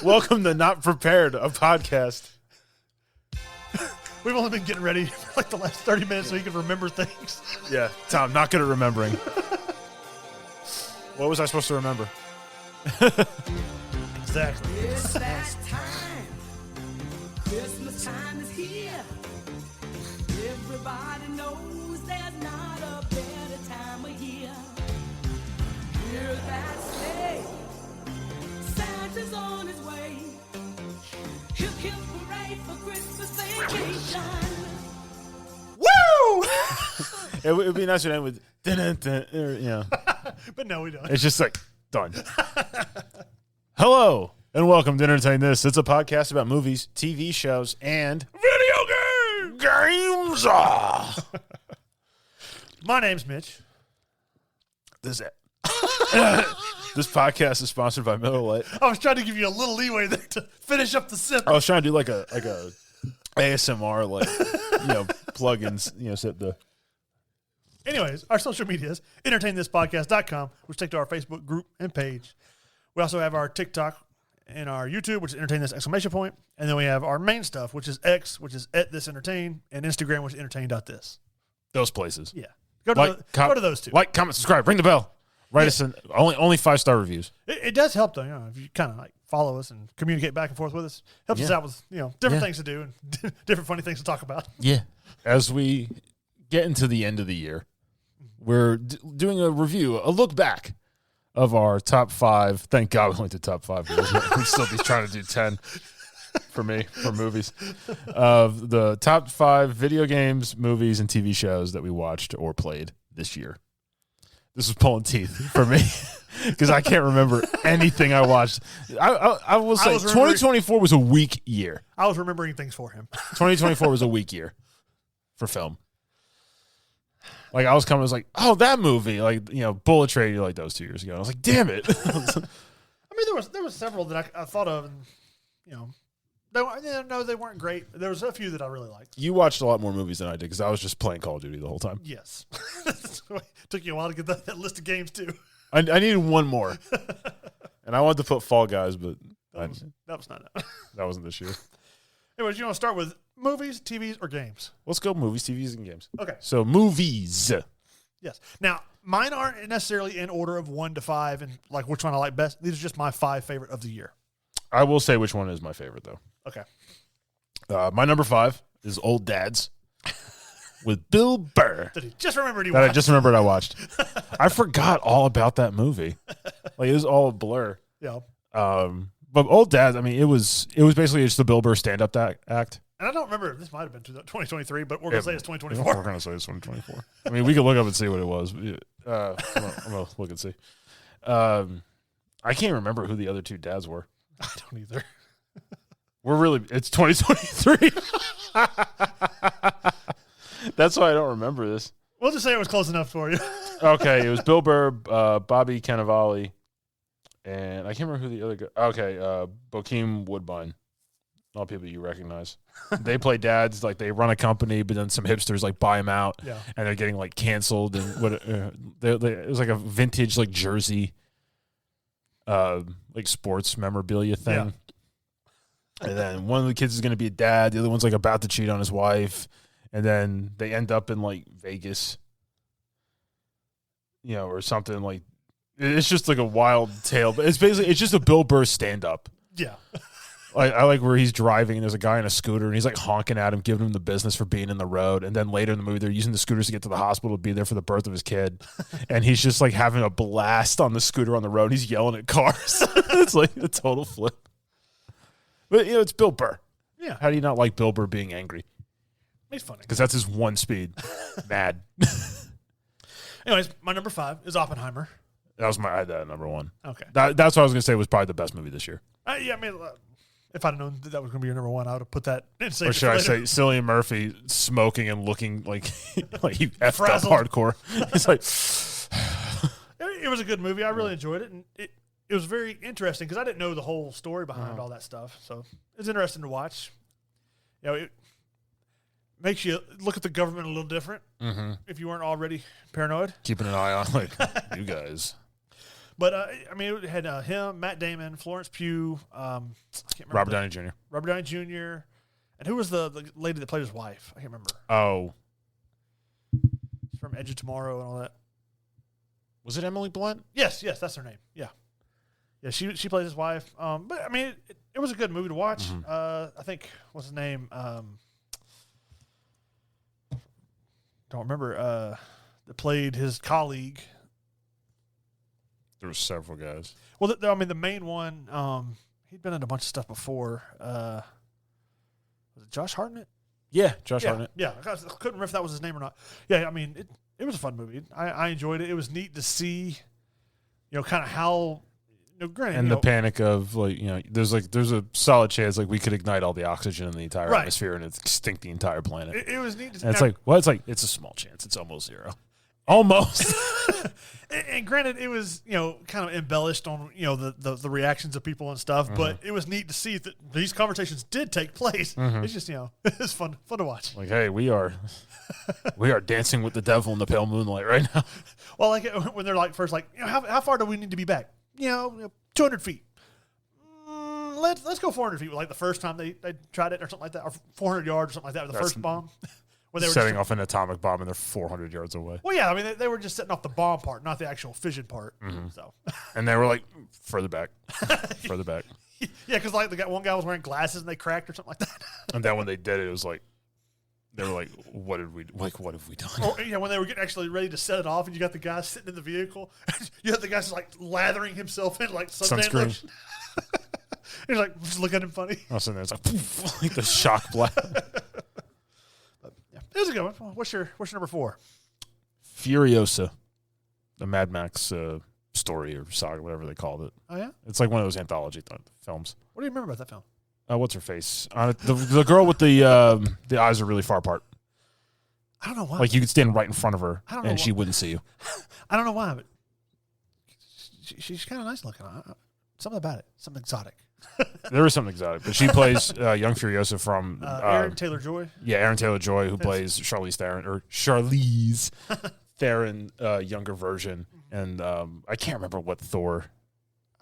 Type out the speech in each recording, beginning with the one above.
Welcome to Not Prepared, a podcast. We've only been getting ready for like the last 30 minutes so you can remember things. Yeah, Tom, not good at remembering. What was I supposed to remember? Exactly. It's that time. Christmas time is here. Everybody knows there's not a better time of year. Hear that sleigh. Santa's on his way. Hip hip hooray for Christmas vacation. Woo! It would be nice to end with, But no, we don't. It's just like, done. Hello, and welcome to Entertain This. It's a podcast about movies, TV shows, and video games. My name's Mitch. This podcast is sponsored by Miller Lite. I was trying to give you a little leeway there to finish up the sip. I was trying to do like a ASMR, plugins, set the. Anyways, our social media is entertainthispodcast.com, which take to our Facebook group and page. We also have our TikTok and our YouTube, which is Entertain This ! And then we have our main stuff, which is X, which is @ThisEntertain, and Instagram, which is entertain.this. Those places. Yeah. Go to those two. Like, comment, subscribe, ring the bell. Write us only 5-star reviews. It does help, though, if you kind of like follow us and communicate back and forth with us. Helps us out with, different things to do and different funny things to talk about. Yeah. As we get into the end of the year, we're doing a review, a look back of our top 5. Thank God we went to top 5. We'd still be trying to do 10 for me, for movies. Of the top 5 video games, movies, and TV shows that we watched or played this year. This was pulling teeth for me because I can't remember anything I watched. I will say 2024 was a weak year. I was remembering things for him. 2024 was a weak year for film. Like, I was oh, that movie, Bullet Train, those 2 years ago. And I was like, damn it. I mean, there was several that I thought of, and they weren't great. There was a few that I really liked. You watched a lot more movies than I did because I was just playing Call of Duty the whole time. Yes. Took you a while to get that list of games, too. I needed one more. And I wanted to put Fall Guys, but that was not it. That wasn't this year. Anyways, you want to start with movies, TVs, or games? Let's go movies, TVs, and games. Okay. So movies. Yes. Now, mine aren't necessarily in order of 1 to 5 and like which one I like best. These are just my 5 favorite of the year. I will say which one is my favorite, though. Okay. My number 5 is Old Dads with Bill Burr. That he just remembered I just remembered I watched. I forgot all about that movie. It was all a blur. Yeah. But Old Dads, I mean, it was basically just the Bill Burr stand-up act. And I don't remember, this might have been 2023, but we're going to say it's 2024. We're going to say it's 2024. I mean, we can look up and see what it was. I'm going to look and see. I can't remember who the other 2 dads were. I don't either. It's 2023. That's why I don't remember this. We'll just say it was close enough for you. Okay, it was Bill Burr, Bobby Cannavale, and I can't remember who the other guy. Okay, Bokeem Woodbine. All people you recognize. They play dads, they run a company, but then some hipsters buy them out, and they're getting canceled. And it was like a vintage jersey, sports memorabilia thing. Yeah. And then one of the kids is going to be a dad. The other one's about to cheat on his wife. And then they end up in Vegas, or something it's just a wild tale. But it's just a Bill Burr stand up. Yeah. I like where he's driving and there's a guy in a scooter and he's honking at him, giving him the business for being in the road. And then later in the movie, they're using the scooters to get to the hospital to be there for the birth of his kid. And he's just having a blast on the scooter on the road. He's yelling at cars. It's a total flip. But, it's Bill Burr. Yeah. How do you not like Bill Burr being angry? He's funny. Because that's his one speed. Mad. Anyways, my number 5 is Oppenheimer. I had that at number 1. Okay. That's what I was going to say was probably the best movie this year. If I'd known that was going to be your number 1, I would have put that in. Or should I say Cillian Murphy smoking and looking like he effed up hardcore. He's it was a good movie. I really enjoyed it. And it was very interesting because I didn't know the whole story behind all that stuff. So it's interesting to watch. It makes you look at the government a little different if you weren't already paranoid. Keeping an eye on you guys. But I mean, it had him, Matt Damon, Florence Pugh, I can't remember. Robert Downey Jr. Robert Downey Jr. And who was the lady that played his wife? I can't remember. Oh, From Edge of Tomorrow and all that. was it Emily Blunt? Yes, that's her name. Yeah, she plays his wife. But I mean, it was a good movie to watch. I think what's his name? Don't remember. That played his colleague. There were several guys. Well, I mean, the main one. He'd been in a bunch of stuff before. Was it Josh Hartnett? Yeah, Josh Hartnett. Yeah, I couldn't remember if that was his name or not. Yeah, I mean, it was a fun movie. I enjoyed it. It was neat to see, kind of how, granted. And the panic of, like, there's a solid chance, like, we could ignite all the oxygen in the entire atmosphere and extinct the entire planet. It was neat to see. And it's a small chance. It's almost zero. Almost. And granted, it was, kind of embellished on, the reactions of people and stuff, but it was neat to see that these conversations did take place. It's just, it's fun to watch. Like, hey, we are dancing with the devil in the pale moonlight right now. Well, like when they're like, first, like, how far do we need to be back? 200 feet. Let's go 400 feet. Like the first time they tried it or something like that, or 400 yards or something like that, with the first bomb. When they were setting off an atomic bomb and they're 400 yards away. Well, yeah, I mean, they were just setting off the bomb part, not the actual fission part. So, and they were like, further back, further back. Yeah, because like one guy was wearing glasses and they cracked or something like that. And then when they did it, it was like, they were like, what have we done? Or, when they were getting actually ready to set it off, and you got the guy sitting in the vehicle, you had the guy just like lathering himself in like sunscreen. He's like, just look at him funny. I was sitting there, it's like, poof, like the shock blast. It was a good one. What's your number 4? Furiosa, the Mad Max story or saga, whatever they called it. Oh yeah, it's like one of those anthology films. What do you remember about that film? What's her face? The girl with the eyes are really far apart. I don't know why. Like you could stand right in front of her and she why. wouldn't see you. I don't know why, but she's kind of nice looking. Something about it, something exotic. There is something exotic, but she plays young Furiosa from Aaron Taylor-Joy. Yeah, Aaron Taylor-Joy, who plays Charlize Theron, younger version, and I can't remember what Thor.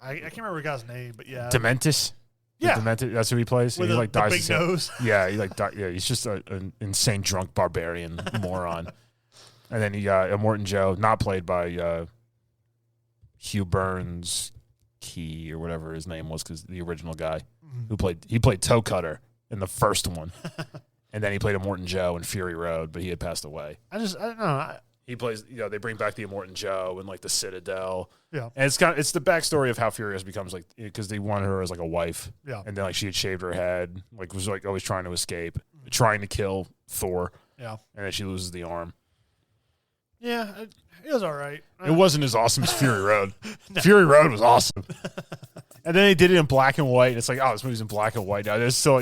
I can't remember the guy's name, but yeah, Dementis. Yeah, Dementis. That's who he plays. With he like dies. Big nose. Yeah, he's just an insane drunk barbarian moron. And then you got Immortan Joe, not played by Hugh Burns. Key or whatever his name was, because the original guy who played Toe Cutter in the first one, and then he played Immortan Joe in Fury Road, but he had passed away. I don't know. He plays, they bring back the Immortan Joe and like the Citadel. Yeah, and it's the backstory of how Furiosa becomes like, because they wanted her as like a wife. Yeah, and then like she had shaved her head, like was like always trying to escape, trying to kill Thor. Yeah, and then she loses the arm. Yeah, it was all right. It wasn't as awesome as Fury Road. No. Fury Road was awesome. And then they did it in black and white. And it's like, oh, this movie's in black and white now. It's still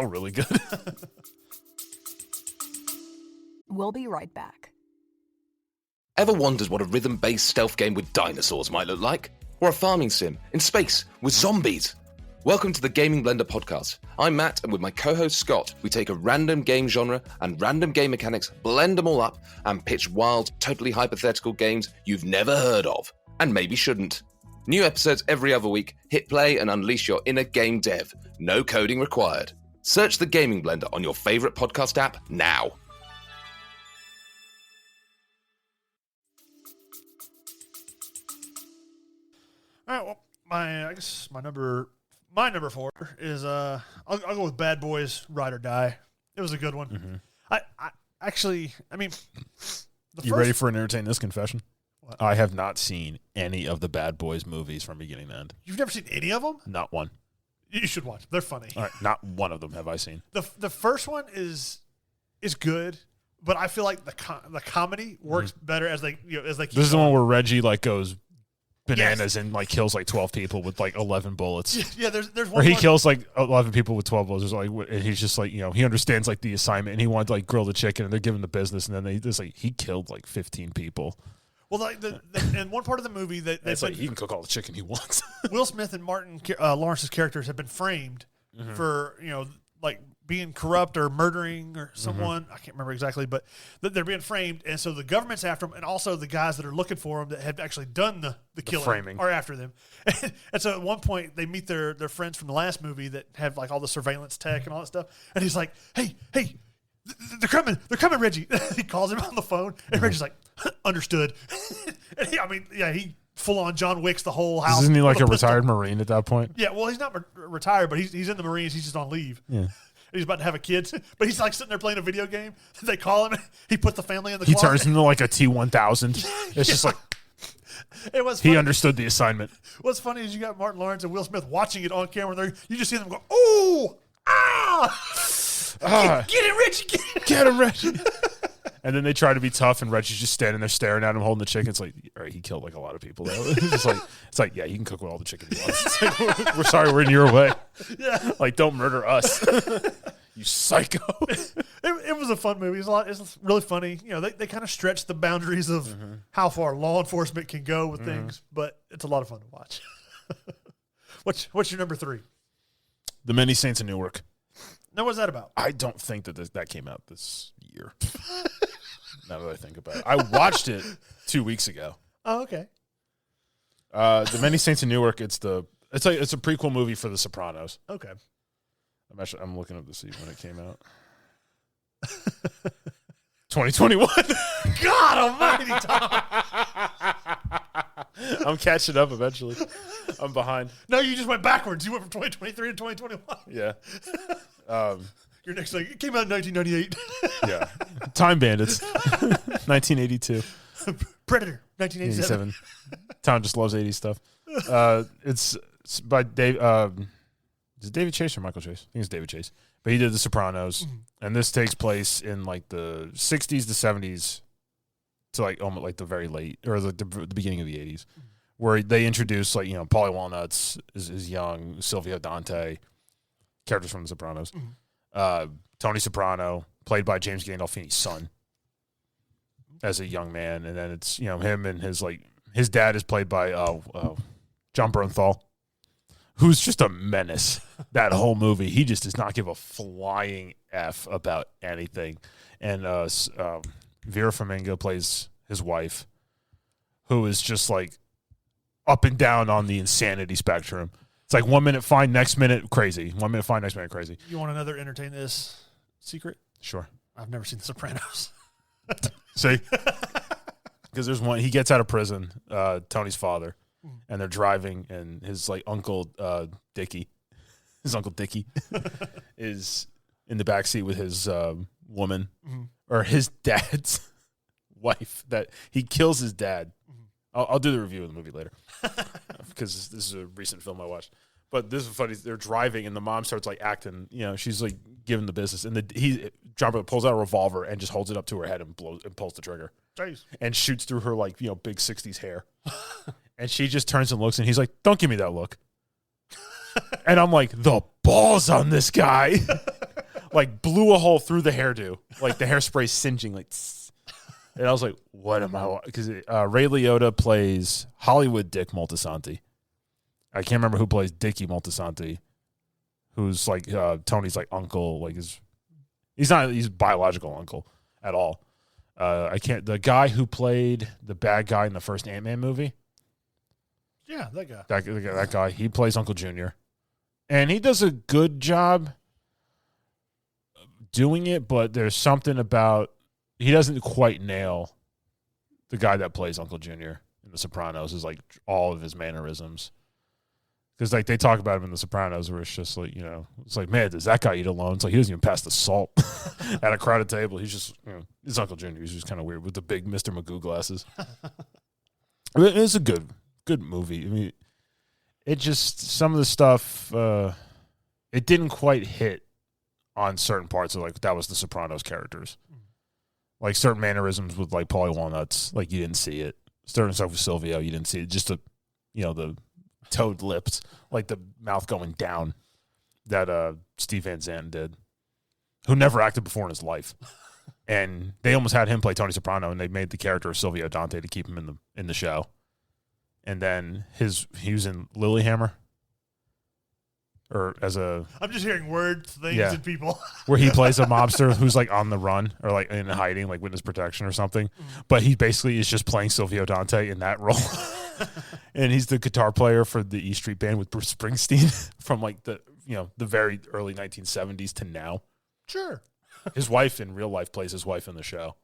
really good. We'll be right back. Ever wondered what a rhythm-based stealth game with dinosaurs might look like? Or a farming sim in space with zombies? Welcome to the Gaming Blender podcast. I'm Matt, and with my co-host Scott, we take a random game genre and random game mechanics, blend them all up, and pitch wild, totally hypothetical games you've never heard of, and maybe shouldn't. New episodes every other week. Hit play and unleash your inner game dev. No coding required. Search the Gaming Blender on your favorite podcast app now. All right, well, I guess my number 4 is I'll go with Bad Boys Ride or Die. It was a good one. Mm-hmm. You ready for an entertain this confession? What? I have not seen any of the Bad Boys movies from beginning to end. You've never seen any of them? Not one. You should watch them. They're funny. All right, not one of them have I seen. The first one is good, but I feel like the comedy works better as they keep This is the one where Reggie like goes bananas and like kills like 12 people with like 11 bullets. Yeah, there's one. Or he kills like 11 people with 12 bullets. And he's just like, he understands like the assignment, and he wanted to like grill the chicken, and they're giving the business, and then they just like he killed like 15 people. Well, like in one part of the movie that it's like he can cook all the chicken he wants. Will Smith and Martin Lawrence's characters have been framed for like being corrupt or murdering or someone. I can't remember exactly, but they're being framed, and so the government's after them, and also the guys that are looking for them that have actually done the killing framing. are after them. And so at one point they meet their friends from the last movie that have like all the surveillance tech and all that stuff, and he's like, "Hey, they're coming, Reggie." He calls him on the phone, and Reggie's like, "Understood." And he full on John Wick's the whole house. Isn't he like a pistol. retired Marine at that point? Yeah, well, he's not retired, but he's in the Marines. He's just on leave. Yeah. He's about to have a kid, but he's like sitting there playing a video game. They call him. He puts the family in the He closet. turns into like a T-1000. It's just like It was. he Funny. understood the assignment. What's funny is you got Martin Lawrence and Will Smith watching it on camera. There, you just see them go, "Oh, get it, Richie, Get him, Reggie." And then they try to be tough, and Reggie's just standing there staring at him, holding the chicken. It's like, all right, he killed like a lot of people. Though. It's like, yeah, you can cook with all the chicken you want. It's like, we're sorry, we're in your way. Yeah, Like, don't murder us, you psycho. it was a fun movie. It's really funny. You know, they kind of stretch the boundaries of how far law enforcement can go with things, but it's a lot of fun to watch. What's your number 3? The Many Saints of Newark. Now, what's that about? I don't think that came out this year. Now that I think about it, I watched it 2 weeks ago. Oh, okay. The Many Saints of Newark. It's a prequel movie for The Sopranos. Okay. I'm looking up to see when it came out. 2021. God almighty, Tom. I'm catching up eventually. I'm behind. No, you just went backwards. You went from 2023 to 2021. Yeah. Your next thing, it came out in 1998. Yeah. Time Bandits. 1982. Predator, 1987. 87. Tom just loves 80s stuff. It's by Dave. Is it David Chase or Michael Chase? I think it's David Chase. But he did The Sopranos, and this takes place in like the 60s to 70s to like almost like the very late or the beginning of the 80s, where they introduce like Paulie Walnuts is young, Silvio Dante, characters from The Sopranos, Tony Soprano played by James Gandolfini's son as a young man, and then it's him and his dad is played by John Bernthal, who's just a menace. That whole movie, he just does not give a flying F about anything. And Vera Farmiga plays his wife, who is just like up and down on the insanity spectrum. It's like 1 minute fine, next minute crazy. 1 minute fine, next minute crazy. You want another entertain this secret? Sure. I've never seen The Sopranos. See? Because there's one, he gets out of prison, Tony's father, and they're driving, and his like uncle Dickie, his uncle Dickie, is in the backseat with his woman, or his dad's wife. That he kills his dad. I'll do the review of the movie later because this is a recent film I watched. But this is funny. They're driving, and the mom starts like acting. She's like giving the business, and John Bernthal pulls out a revolver and just holds it up to her head and pulls the trigger. Jeez. And shoots through her like big 60s hair. And she just turns and looks, and he's like, "Don't give me that look." And I'm like, the balls on this guy. Like blew a hole through the hairdo, like the hairspray singeing, like. Tss. And I was like, "What am I?" Because Ray Liotta plays Hollywood Dick Moltisanti. I can't remember who plays Dickie Moltisanti, who's like Tony's like uncle. Like he's not his biological uncle at all. The guy who played the bad guy in the first Ant-Man movie. Yeah, that guy. That guy, he plays Uncle Junior. And he does a good job doing it, but there's something about he doesn't quite nail the guy that plays Uncle Junior in The Sopranos is like all of his mannerisms. Because like they talk about him in The Sopranos where it's just like, it's like, man, does that guy eat alone? It's like he doesn't even pass the salt at a crowded table. He's just, it's Uncle Junior. He's just kind of weird with the big Mr. Magoo glasses. It's a good movie. I mean, it just, some of the stuff, it didn't quite hit on certain parts of like, that was the Sopranos characters. Like certain mannerisms with like Paulie Walnuts, like you didn't see it. Certain stuff with Silvio, you didn't see it. Just the toad lips, like the mouth going down that Steve Van Zandt did, who never acted before in his life. And they almost had him play Tony Soprano, and they made the character of Silvio Dante to keep him in the show. And then he was in Lilyhammer. or as a I'm just hearing words, things, Yeah. and people. where he plays a mobster who's like on the run or like in hiding, like witness protection or something. But he basically is just playing Silvio Dante in that role. And he's the guitar player for the E Street Band with Bruce Springsteen from like the very early 1970s to now. Sure. His wife in real life plays his wife in the show,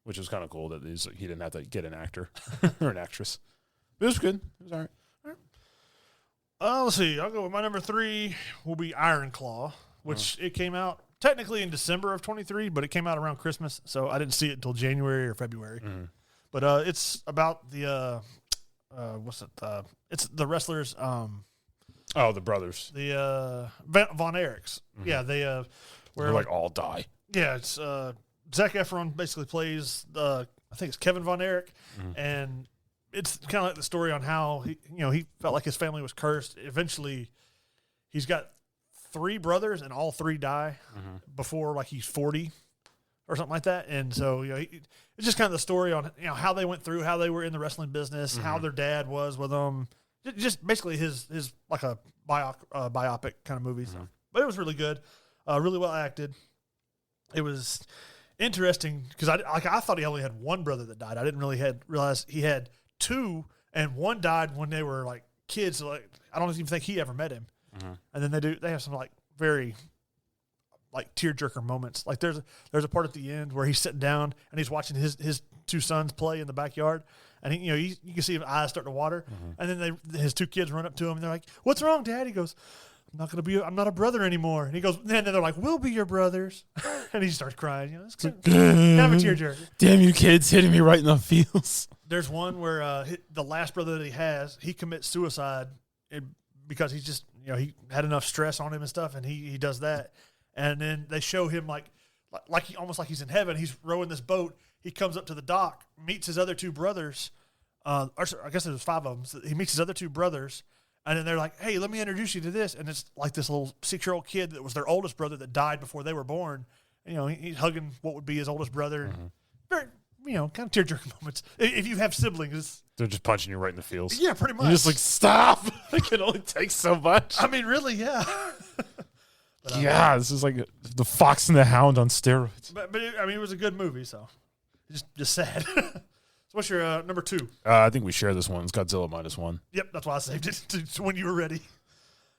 which was kind of cool that he didn't have to get an actor or an actress. But it was good. It was all right. Let's see. I'll go with my number 3 will be Iron Claw, which it came out technically in December of 23, but it came out around Christmas, so I didn't see it until January or February. But it's about the it's the wrestlers. The brothers. The Von Erichs. Yeah, they Where like all die. Yeah, it's Zac Efron basically plays I think it's Kevin Von Erich, and it's kind of like the story on how he felt like his family was cursed. Eventually, he's got 3 brothers, and all 3 die before like he's 40 or something like that. And so it's just kind of the story on how they went through, how they were in the wrestling business, how their dad was with them. Just basically his like a biopic kind of movie. So. But it was really good, really well acted. It was interesting because I thought he only had 1 brother that died. I didn't really realize he had 2, and 1 died when they were like kids. So like I don't even think he ever met him. And then they have some like very like tearjerker moments. Like there's a part at the end where he's sitting down and he's watching his 2 sons play in the backyard, and you can see his eyes start to water. And then his 2 kids run up to him and they're like, "What's wrong, Dad?" He goes, I'm not a brother anymore. And he goes, and then they're like, "We'll be your brothers." And he starts crying. It's kind of a tearjerker. Damn you kids, hitting me right in the feels. There's one where the last brother that he commits suicide because he's just he had enough stress on him and stuff, and he does that. And then they show him like almost like he's in heaven. He's rowing this boat. He comes up to the dock, meets his other 2 brothers. I guess there was 5 of them. So he meets his other 2 brothers, and then they're like, "Hey, let me introduce you to this." And it's like this little 6-year-old kid that was their oldest brother that died before they were born. And, he's hugging what would be his oldest brother. Very, kind of tearjerker moments. If you have siblings, They're just punching you right in the feels. yeah, pretty much. You're just like, stop. I can only take so much. I mean, really, yeah. This is like the Fox and the Hound on steroids. But it was a good movie, so just sad. So what's your number 2? I think we share this one. It's Godzilla Minus One. Yep, that's why I saved it to when you were ready.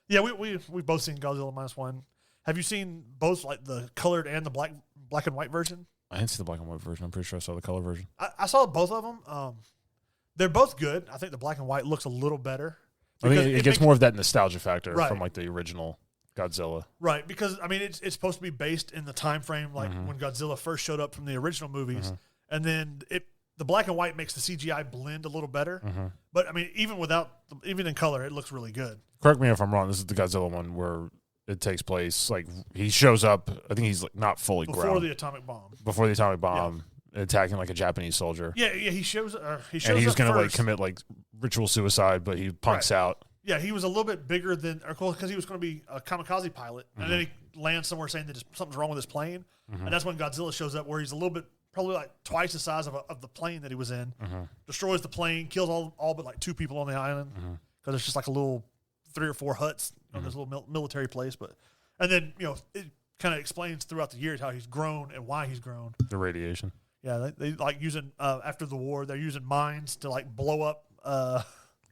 Yeah, we both seen Godzilla Minus One. Have you seen both, like the colored and the black and white version? I didn't see the black and white version. I'm pretty sure I saw the color version. I saw both of them. They're both good. I think the black and white looks a little better. I think it gets more of that nostalgia factor Right. from like the original Godzilla. Right, because I mean it's supposed to be based in the time frame like when Godzilla first showed up from the original movies, and then the black and white makes the CGI blend a little better. But I mean even in color, it looks really good. Correct me if I'm wrong. This is the Godzilla one where it takes place like he shows up. I think he's like not fully Before grown the atomic bomb. before the atomic bomb, attacking like a Japanese soldier. Yeah, he shows. And He's gonna like commit like ritual suicide, but he punks out. Yeah, he was a little bit bigger than, because he was going to be a kamikaze pilot, and then he lands somewhere saying that something's wrong with his plane, and that's when Godzilla shows up, where he's a little bit, probably like twice the size of the plane that he was in, destroys the plane, kills all but like 2 people on the island, because it's just like a little 3 or 4 huts on this little military place, and then it kind of explains throughout the years how he's grown and why he's grown. The radiation. Yeah, they like using after the war, they're using mines to like blow up.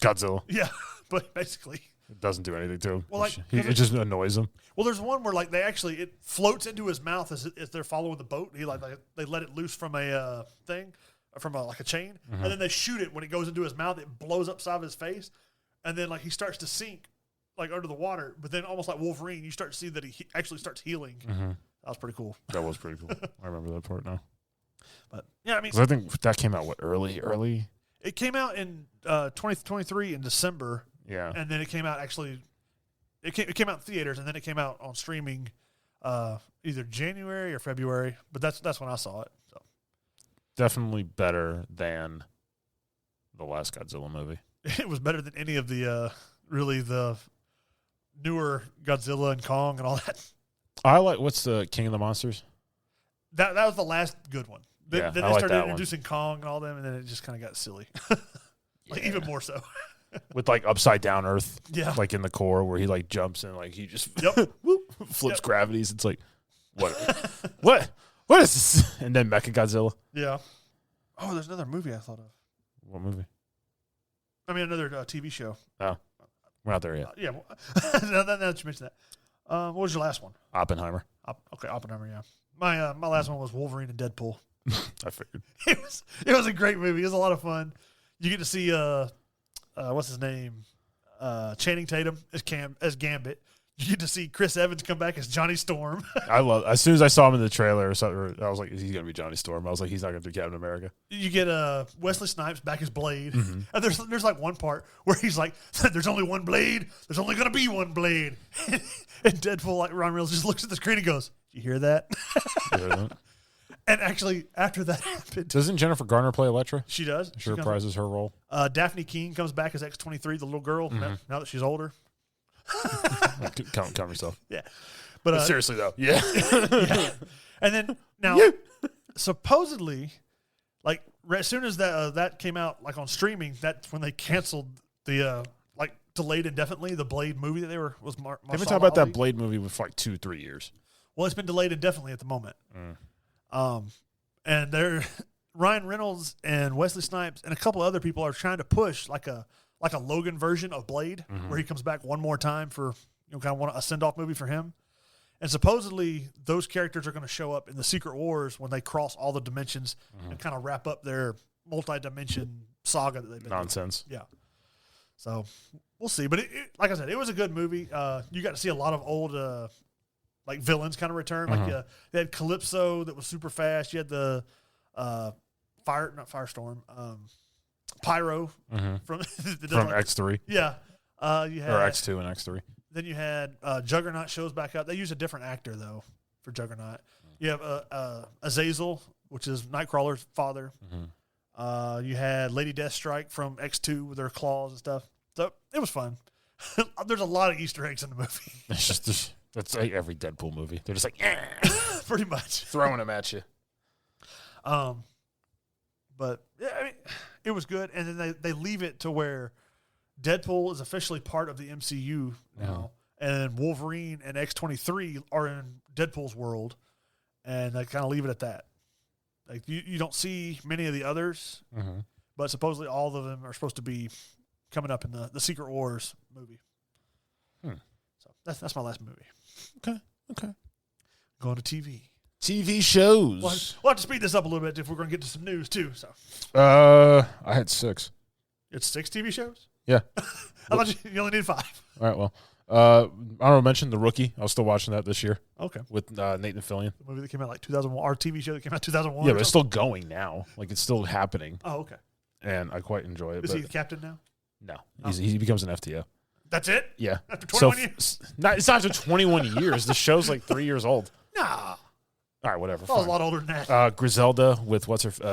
Godzilla. Yeah, but basically. It doesn't do anything to him. Well, like, it just annoys him. Well, there's one where like it floats into his mouth as they're following the boat. He they let it loose from a thing, from a chain, and then they shoot it when it goes into his mouth. It blows upside of his face, and then like he starts to sink like under the water. But then almost like Wolverine, you start to see that he actually starts healing. That was pretty cool. That was pretty cool. I remember that part now. But yeah, I mean, I think that came out early. It came out in 2023 in December. Yeah, and then it came out it came out in theaters, and then it came out on streaming either January or February. But that's when I saw it. So definitely better than the last Godzilla movie. it was better than any of the really the newer Godzilla and Kong and all that. I like what's the King of the Monsters? That was the last good one. Then I they like started that introducing Kong and all them, and then it just kind of got silly, even more so. with like upside down Earth, Yeah. like in the core where he like jumps and like he just Yep. flips Yep. gravities. It's like what is this? And then Mechagodzilla. Yeah. Oh, there's another movie I thought of. What movie? I mean, another TV show. Oh, we're not there yet. Yeah. Well, now that you mentioned that. What was your last one? Oppenheimer. Okay, Oppenheimer. Yeah. My last one was Wolverine and Deadpool. I figured. It was a great movie. It was a lot of fun. You get to see what's his name, Channing Tatum as Gambit. You get to see Chris Evans come back as Johnny Storm. As soon as I saw him in the trailer, I was like, he's gonna be Johnny Storm. I was like, he's not gonna be Captain America. You get Wesley Snipes back as Blade, Mm-hmm. and there's like one part where he's like, "There's only one Blade. There's only gonna be one Blade." And Deadpool, like Ryan Reynolds, just looks at the screen and goes, "You hear that?" You heard that? And actually, after that happened, Doesn't Jennifer Garner play Elektra? she does. She reprises her role. Daphne Keene comes back as X-23, the little girl. Mm-hmm. Now that she's older, Count yourself. yeah. But Seriously though, yeah. yeah. And then now, supposedly, like as soon as that came out, like on streaming, that's when they canceled the like delayed indefinitely the Blade movie that was. They've been talking about that Blade movie for like 2-3 years. Well, it's been delayed indefinitely at the moment. And Ryan Reynolds and Wesley Snipes and a couple other people are trying to push like a Logan version of Blade, where he comes back one more time for kind of want a send off movie for him. And supposedly those characters are going to show up in the Secret Wars when they cross all the dimensions and kind of wrap up their multi-dimension saga that they've been Nonsense. doing. Yeah. So we'll see. But like I said, it was a good movie. You got to see a lot of old like villains kind of return. Like they had Calypso that was super fast. You had the Pyro from X3 Yeah. You had or X2 and X3. Then you had Juggernaut shows back up. They use a different actor though for Juggernaut. You have Azazel, which is Nightcrawler's father. You had Lady Deathstrike from X2 with her claws and stuff. So it was fun. There's a lot of Easter eggs in the movie. That's like every Deadpool movie. They're just like Pretty much. throwing them at you. But yeah, I mean, it was good. And then they leave it to where Deadpool is officially part of the MCU now, and Wolverine and X-23 are in Deadpool's world, and they kind of leave it at that. Like you don't see many of the others, but supposedly all of them are supposed to be coming up in the Secret Wars movie. So that's my last movie. Okay. Going to TV shows. We'll have to speed this up a little bit if we're going to get to some news too. So I had 6. it's 6 TV shows. Yeah. I thought you only need 5. All right. Well, I don't mention The Rookie. I was still watching that this year Okay. with Nathan Fillion. The movie that came out like 2001, our TV show that came out 2001. Yeah, but it's still going now. Like it's still happening, Oh, okay. and I quite enjoy it. Is but he the captain now? no, he becomes an FTO. That's it? Yeah. After 21 years? It's not after 21 years. The show's like 3 years old. Nah. All right, whatever. I was a fine. lot older than that. Griselda with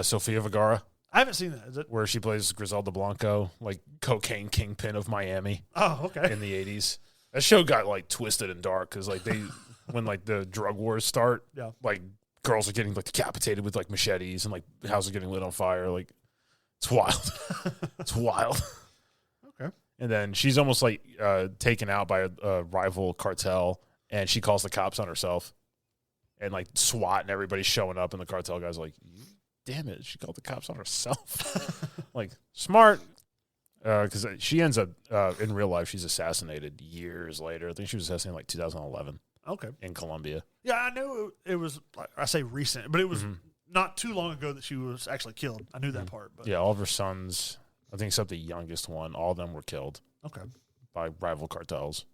Sofia Vergara, I haven't seen that. Is it? where she plays Griselda Blanco, like cocaine kingpin of Miami Oh, okay. in the 80s. That show got like twisted and dark because like when like the drug wars start, Yeah. like girls are getting like decapitated with like machetes and like houses are getting lit on fire. Like it's wild. It's wild. Okay. And then she's almost like taken out by a rival cartel, and she calls the cops on herself. And like SWAT and everybody's showing up, and the cartel guy's like, "Damn it, she called the cops on herself." Like smart, because she ends up in real life she's assassinated years later. I think she was assassinated in like 2011 Okay. in Colombia. Yeah, I knew it was, like, I say recent, but it was not too long ago that she was actually killed. I knew that part. But Yeah, all of her sons, I think except the youngest one, all of them were killed Okay. by rival cartels.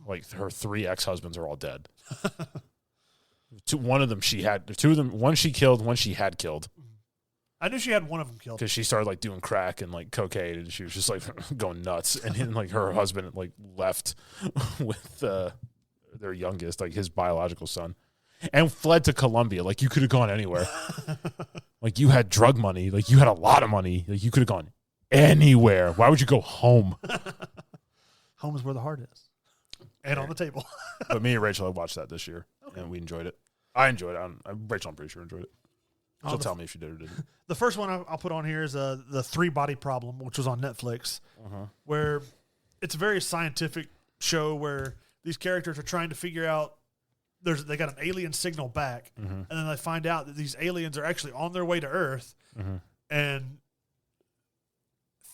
Like her 3 ex-husbands are all dead. One of them she had, 2 of them, one she killed, one she had killed. I knew she had one of them killed. Because she started like doing crack and like cocaine, and she was just like going nuts. And then like her husband like left with their youngest, like his biological son, and fled to Colombia. Like you could have gone anywhere. Like you had drug money, like you had a lot of money, like you could have gone anywhere. Why would you go home? Home is where the heart is, and on the table. But me and Rachel had watched that this year, and we enjoyed it. I enjoyed it. Rachel, I'm pretty sure enjoyed it. She'll tell me if she did or didn't. The first one I'll put on here is the 3 Body Problem, which was on Netflix, where it's a very scientific show where these characters are trying to figure out. They got an alien signal back, and then they find out that these aliens are actually on their way to Earth, and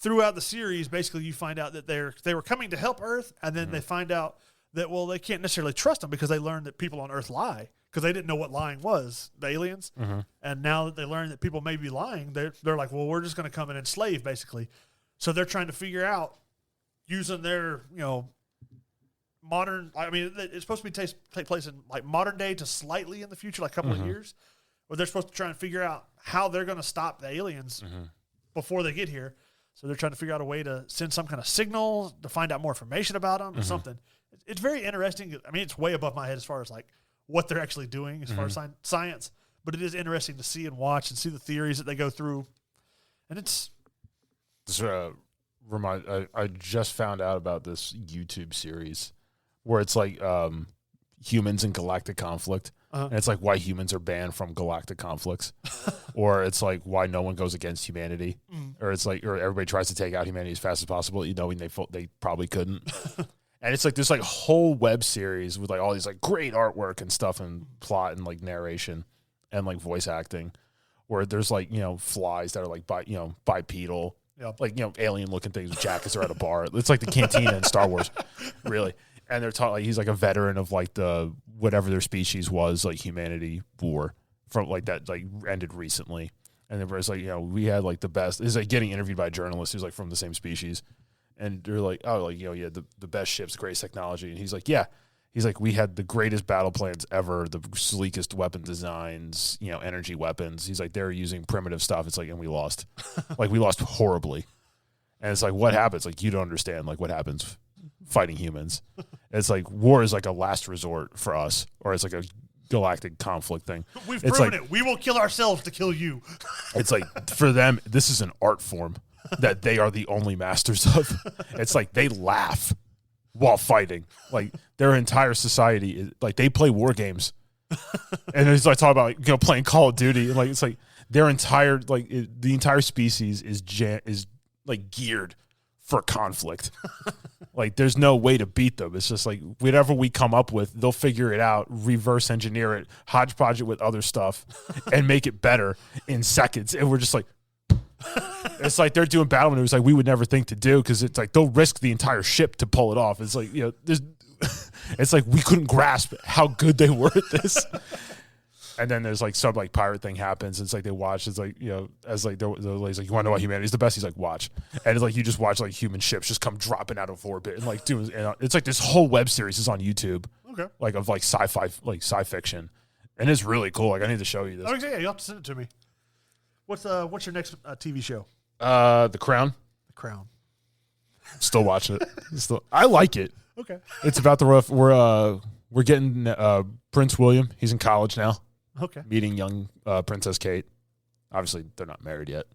throughout the series, basically you find out that they were coming to help Earth, and then they find out that they can't necessarily trust them because they learned that people on Earth lie because they didn't know what lying was, the aliens, and now that they learn that people may be lying, they're like, well, we're just going to come and enslave basically. So they're trying to figure out using their modern. I mean, it's supposed to be take place in like modern day to slightly in the future, like a couple of years, where they're supposed to try and figure out how they're going to stop the aliens before they get here. So they're trying to figure out a way to send some kind of signal to find out more information about them or something. It's very interesting. I mean, it's way above my head as far as like what they're actually doing as far as science, but it is interesting to see and watch and see the theories that they go through. And it's I just found out about this YouTube series where it's like humans in galactic conflict. And it's like why humans are banned from galactic conflicts, or it's like why no one goes against humanity, or it's like, or everybody tries to take out humanity as fast as possible, knowing they probably couldn't. And it's like this like whole web series with like all these like great artwork and stuff and plot and like narration and like voice acting, where there's like flies that are like bipedal, like alien looking things with jackets are at a bar. It's like the cantina in Star Wars, really. And they're talking like he's like a veteran of like the whatever their species was, like humanity war from like that like ended recently. And then it's like we had like the best. It's like getting interviewed by a journalist who's like from the same species, and they're like, oh, like yeah, the best ships, greatest technology. And he's like, yeah, he's like, we had the greatest battle plans ever, the sleekest weapon designs, energy weapons. He's like, they're using primitive stuff. It's like, and we lost, like we lost horribly. And it's like, what happens? Like you don't understand, like what happens fighting humans. It's like war is like a last resort for us, or it's like a galactic conflict thing. We've it's proven like, it. We will kill ourselves to kill you. It's like for them, this is an art form that they are the only masters of. It's like they laugh while fighting. Like their entire society is like they play war games, and it's like talking about like, playing Call of Duty. And like it's like their entire the entire species is like geared for conflict. Like there's no way to beat them. It's just like whatever we come up with, they'll figure it out, reverse engineer it, hodgepodge it with other stuff, and make it better in seconds. And we're just like, it's like they're doing battle maneuvers like we would never think to do, because it's like they'll risk the entire ship to pull it off. It's like there's, it's like we couldn't grasp how good they were at this. And then there's like some like pirate thing happens. It's like they watch. It's like as like the lady's like, you want to know why humanity's the best? He's like, watch. And it's like you just watch like human ships just come dropping out of orbit and like doing. And it's like this whole web series is on YouTube. Okay. Like of like sci-fi, like sci-fiction, and it's really cool. Like I need to show you this. Oh yeah, you have to send it to me. What's your next TV show? The Crown. The Crown. Still watching it. I like it. Okay. It's about the rough. We're getting Prince William. He's in college now. Okay. Meeting young Princess Kate. Obviously, they're not married yet.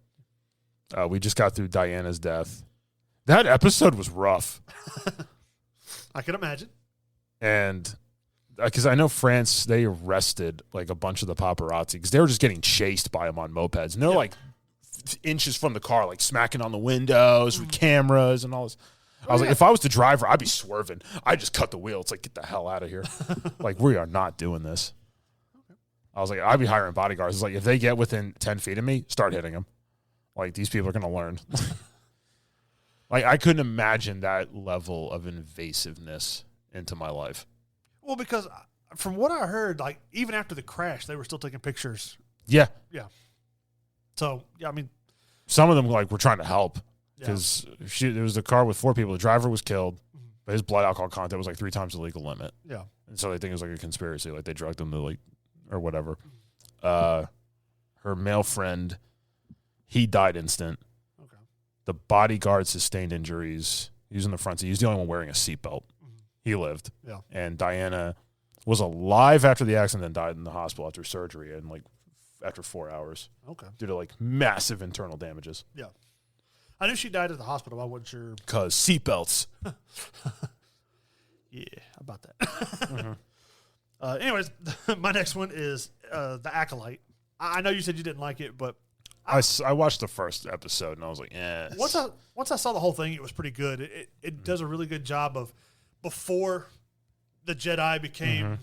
We just got through Diana's death. That episode was rough. I can imagine. And because I know France, they arrested like a bunch of the paparazzi because they were just getting chased by them on mopeds. And they're like inches from the car, like smacking on the windows with cameras and all this. I was like, if I was the driver, I'd be swerving. I'd just cut the wheel. It's like, get the hell out of here. Like, we are not doing this. I was like, I'd be hiring bodyguards. It's like, if they get within 10 feet of me, start hitting them. Like, these people are going to learn. Like, I couldn't imagine that level of invasiveness into my life. Well, because from what I heard, like, even after the crash, they were still taking pictures. Yeah. Yeah. So, yeah, I mean. Some of them, like, were trying to help. Because there was a car with 4 people. The driver was killed, but his blood alcohol content was like 3 times the legal limit. Yeah. And so they think it was like a conspiracy. Like, they drugged him to, like, or whatever. Her male friend, he died instant. Okay. The bodyguard sustained injuries. He was in the front seat. He was the only one wearing a seatbelt. He lived. Yeah. And Diana was alive after the accident and died in the hospital after surgery and like after 4 hours. Okay. Due to like massive internal damages. Yeah. I knew she died at the hospital. I wasn't sure. Because seatbelts. Yeah, about that. Anyways, my next one is The Acolyte. I know you said you didn't like it, but I watched the first episode and I was like, eh. once I saw the whole thing, it was pretty good. It does a really good job of before the Jedi became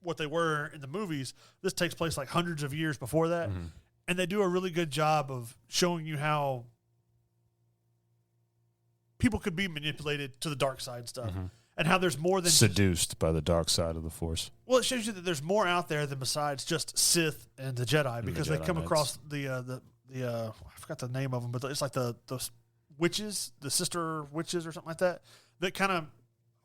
what they were in the movies. This takes place like hundreds of years before that, and they do a really good job of showing you how people could be manipulated to the dark side stuff, and how there's more than seduced by the dark side of the Force. Well, it shows you that there's more out there than besides just Sith and the Jedi, because they come across the I forgot the name of them, but it's like the witches, the sister witches or something like that kind of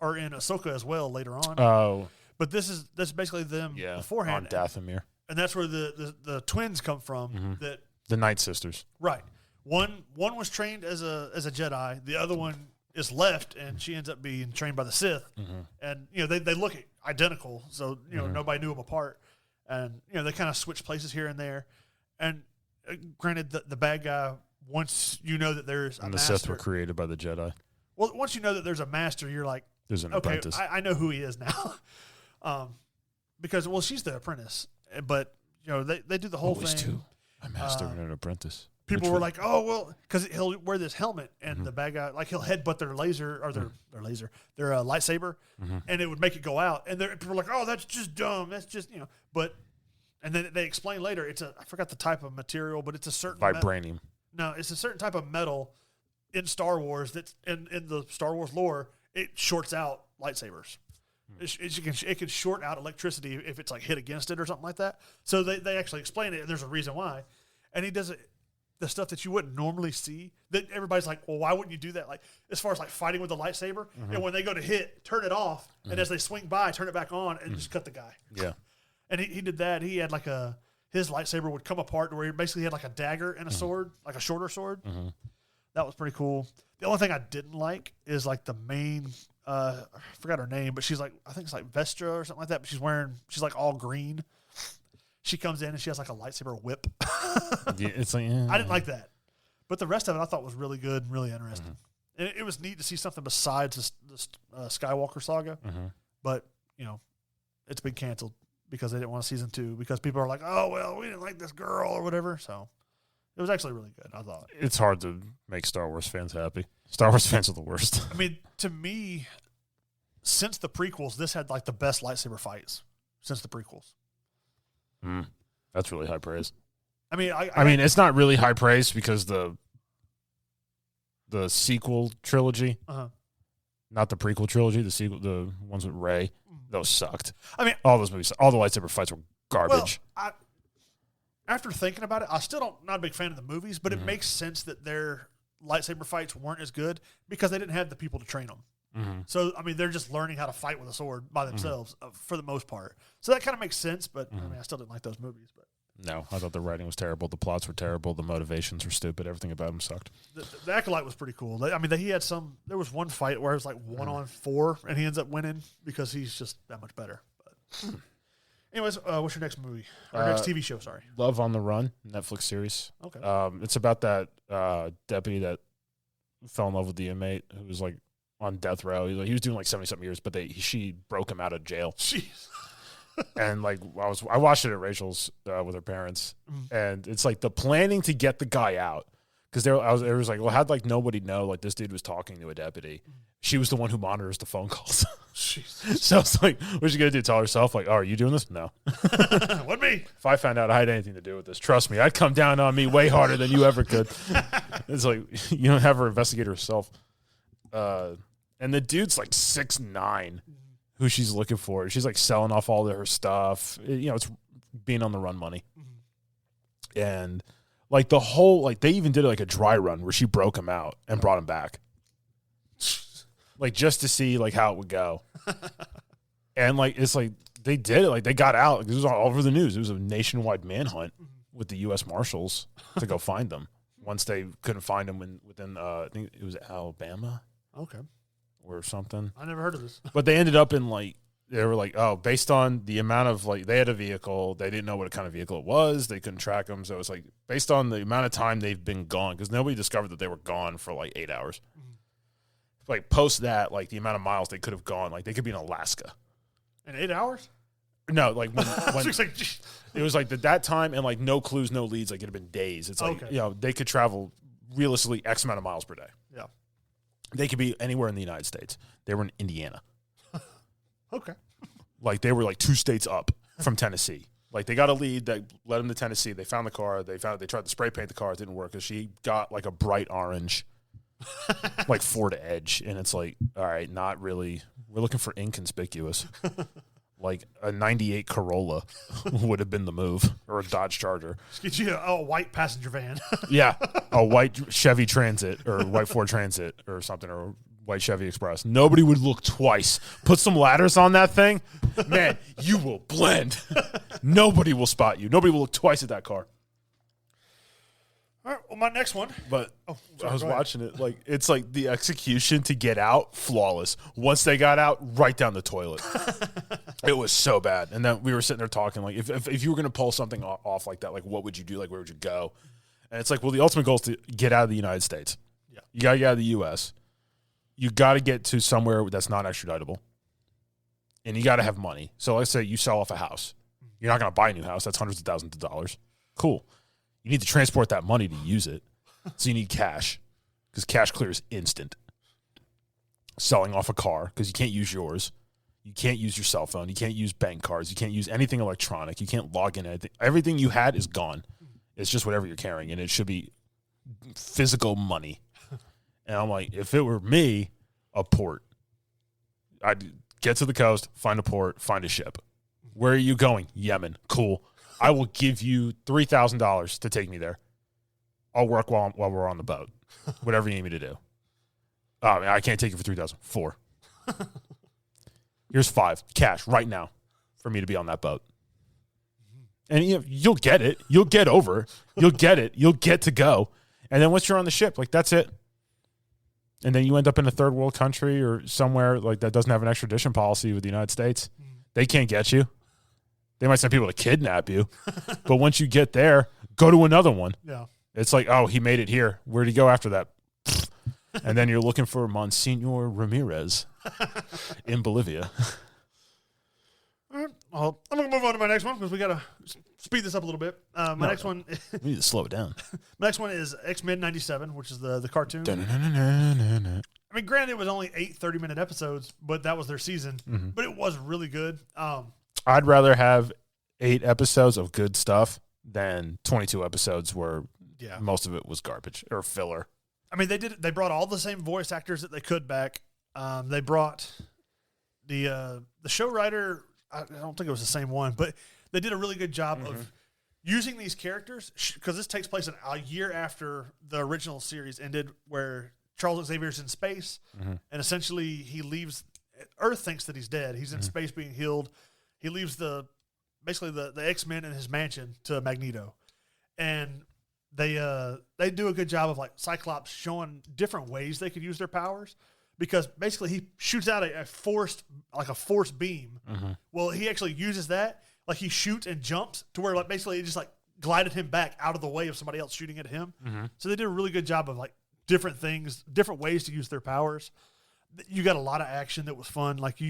are in Ahsoka as well later on. Oh, but that's basically them beforehand on Dathomir, and that's where the twins come from. That the Night Sisters, right? One was trained as a Jedi, the other one is left, and she ends up being trained by the Sith. And they look identical, so nobody knew them apart. And they kind of switch places here and there. And granted, the bad guy, once you know that there's a and the master, Sith were created by the Jedi. Well, once you know that there's a master, you're like, there's an okay, apprentice. I know who he is now. Because she's the apprentice, but they do the whole Always thing. two. A master and an apprentice. People were like, oh, well, because he'll wear this helmet, and the bad guy, like, he'll headbutt their laser, or their lightsaber, and it would make it go out. And people were like, oh, that's just dumb. That's just, but, and then they explain later, I forgot the type of material, but it's a certain vibranium. No, it's a certain type of metal in Star Wars that's in the Star Wars lore, it shorts out lightsabers. It can short out electricity if it's like hit against it or something like that. So they actually explain it, and there's a reason why. And he does it. The stuff that you wouldn't normally see, that everybody's like, well, why wouldn't you do that? Like, as far as like fighting with the lightsaber, and when they go to hit, turn it off, and as they swing by, turn it back on, and just cut the guy. Yeah. And he did that. He had like his lightsaber would come apart to where he basically had like a dagger and a sword, like a shorter sword. That was pretty cool. The only thing I didn't like is like the main, I forgot her name, but she's like, I think it's like Vestra or something like that, but she's like all green. She comes in and she has like a lightsaber whip. Yeah, it's like, I didn't like that, but the rest of it I thought was really good and really interesting. And it was neat to see something besides this Skywalker saga. But it's been canceled because they didn't want a season 2, because people are like, oh well, we didn't like this girl or whatever. So it was actually really good, I thought. It's hard to make Star Wars fans happy. Star Wars fans are the worst. I mean, to me, since the prequels, this had like the best lightsaber fights since the prequels. That's really high praise. I mean, I mean, it's not really high praise because the sequel trilogy, not the prequel trilogy, the ones with Rey, those sucked. I mean, all those movies, all the lightsaber fights were garbage. Well, after thinking about it, I still not a big fan of the movies, but it makes sense that their lightsaber fights weren't as good because they didn't have the people to train them. So, I mean, they're just learning how to fight with a sword by themselves for the most part. So that kind of makes sense, but I mean, I still didn't like those movies. But no, I thought the writing was terrible. The plots were terrible. The motivations were stupid. Everything about them sucked. The Acolyte was pretty cool. I mean, there was one fight where it was like 1-on-4, and he ends up winning because he's just that much better. But anyways, what's your next movie? Or next TV show, sorry. Love on the Run, Netflix series. Okay. It's about that deputy that fell in love with the inmate who was like on death row. He was doing like 70-something years, but she broke him out of jail. Jeez. And like I watched it at Rachel's with her parents, and it's like the planning to get the guy out, because there was like, well, how'd like nobody know like this dude was talking to a deputy? She was the one who monitors the phone calls. So it's like, what's she gonna do? Tell herself like, oh, are you doing this? No. What me? If I found out I had anything to do with this, trust me, I'd come down on me way harder than you ever could. It's like, you don't have her investigate herself. And the dude's like 6'9", who she's looking for. She's like selling off all of her stuff. It's being on the run money. And like the whole, like they even did like a dry run where she broke him out and brought him back. Like just to see like how it would go. And like, it's like they did it. Like they got out. It was all over the news. It was a nationwide manhunt with the U.S. Marshals to go find them. Once they couldn't find them within, I think it was Alabama. Okay. Or something. I never heard of this. But they ended up in like, they were like, oh, based on the amount of like, they had a vehicle, they didn't know what kind of vehicle it was, they couldn't track them. So it was like, based on the amount of time they've been gone, because nobody discovered that they were gone for like 8 hours. Like post that, like the amount of miles they could have gone, like they could be in Alaska. In 8 hours? No, like when It's like, geez. it was like that time and like no clues, no leads. Like it had been days. It's like, Okay. they could travel realistically X amount of miles per day. Yeah. They could be anywhere in the United States. They were in Indiana. Okay. Like they were like 2 states up from Tennessee. Like they got a lead that led them to Tennessee. They found the car. They tried to spray paint the car. It didn't work because she got like a bright orange, like Ford Edge. And it's like, all right, not really. We're looking for inconspicuous. Like a 98 Corolla would have been the move, or a Dodge Charger. Just get you a white passenger van. Yeah, a white Chevy Transit or white Ford Transit or something, or a white Chevy Express. Nobody would look twice. Put some ladders on that thing. Man, you will blend. Nobody will spot you. Nobody will look twice at that car. All right. Well, my next one. But sorry, I was go ahead. watching it. Like it's like the execution to get out, flawless. Once they got out, right down the toilet. It was so bad. And then we were sitting there talking, like, if you were going to pull something off like that, like, what would you do? Like, where would you go? And it's like, well, the ultimate goal is to get out of the United States. Yeah. You got to get out of the U.S. You got to get to somewhere that's not extraditable. And you got to have money. So let's say you sell off a house. You're not going to buy a new house. That's hundreds of thousands of dollars. Cool. You need to transport that money to use it. So you need cash, because cash clears instant. Selling off a car, because you can't use yours. You can't use your cell phone. You can't use bank cards. You can't use anything electronic. You can't log in anything. Everything you had is gone. It's just whatever you're carrying, and it should be physical money. And I'm like, if it were me, a port. I'd get to the coast, find a port, find a ship. Where are you going? Yemen. Cool. I will give you $3,000 to take me there. I'll work while we're on the boat. Whatever you need me to do. Oh, man, I can't take you for $3,000. $4,000. Here's $5,000 cash right now for me to be on that boat. And you'll get it. You'll get over. You'll get it. You'll get to go. And then once you're on the ship, like that's it. And then you end up in a third world country or somewhere like that doesn't have an extradition policy with the United States. They can't get you. They might send people to kidnap you. But once you get there, go to another one. Yeah. It's like, oh, he made it here. Where'd he go after that? And then you're looking for Monsignor Ramirez in Bolivia. All right. Well, I'm going to move on to my next one because we got to speed this up a little bit. Next one. We need to slow it down. My next one is X-Men 97, which is the cartoon. I mean, granted, it was only 8 30-minute episodes, but that was their season. Mm-hmm. But it was really good. I'd rather have 8 episodes of good stuff than 22 episodes where most of it was garbage or filler. I mean, they brought all the same voice actors that they could back. They brought the show writer. I don't think it was the same one, but they did a really good job of using these characters because this takes place a year after the original series ended, where Charles Xavier's in space, and essentially he leaves. Earth thinks that he's dead. He's in space being healed. He leaves the X-Men in his mansion to Magneto, and they do a good job of like Cyclops showing different ways they could use their powers, because basically he shoots out a forced beam. Well, he actually uses that, like he shoots and jumps to where like basically it just like glided him back out of the way of somebody else shooting at him. So they did a really good job of like different things, different ways to use their powers. You got a lot of action that was fun. Like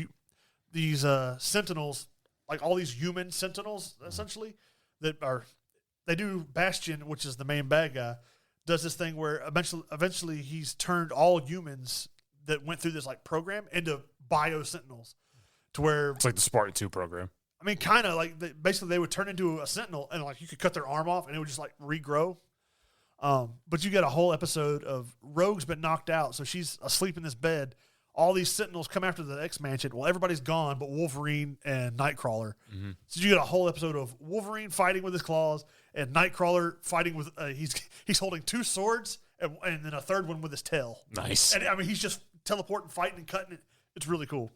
these Sentinels, like all these human Sentinels, essentially, they do Bastion, which is the main bad guy, does this thing where eventually he's turned all humans that went through this like program into bio Sentinels, to where It's like the Spartan 2 program. I mean, kind of like basically they would turn into a Sentinel and like you could cut their arm off and it would just like regrow. But you get a whole episode of Rogue's been knocked out, so she's asleep in this bed. All these Sentinels come after the X-Mansion. Well, everybody's gone but Wolverine and Nightcrawler. So you get a whole episode of Wolverine fighting with his claws and Nightcrawler fighting with he's holding 2 swords and then a third one with his tail. Nice. And I mean, he's just teleporting, fighting, and cutting it. It's really cool.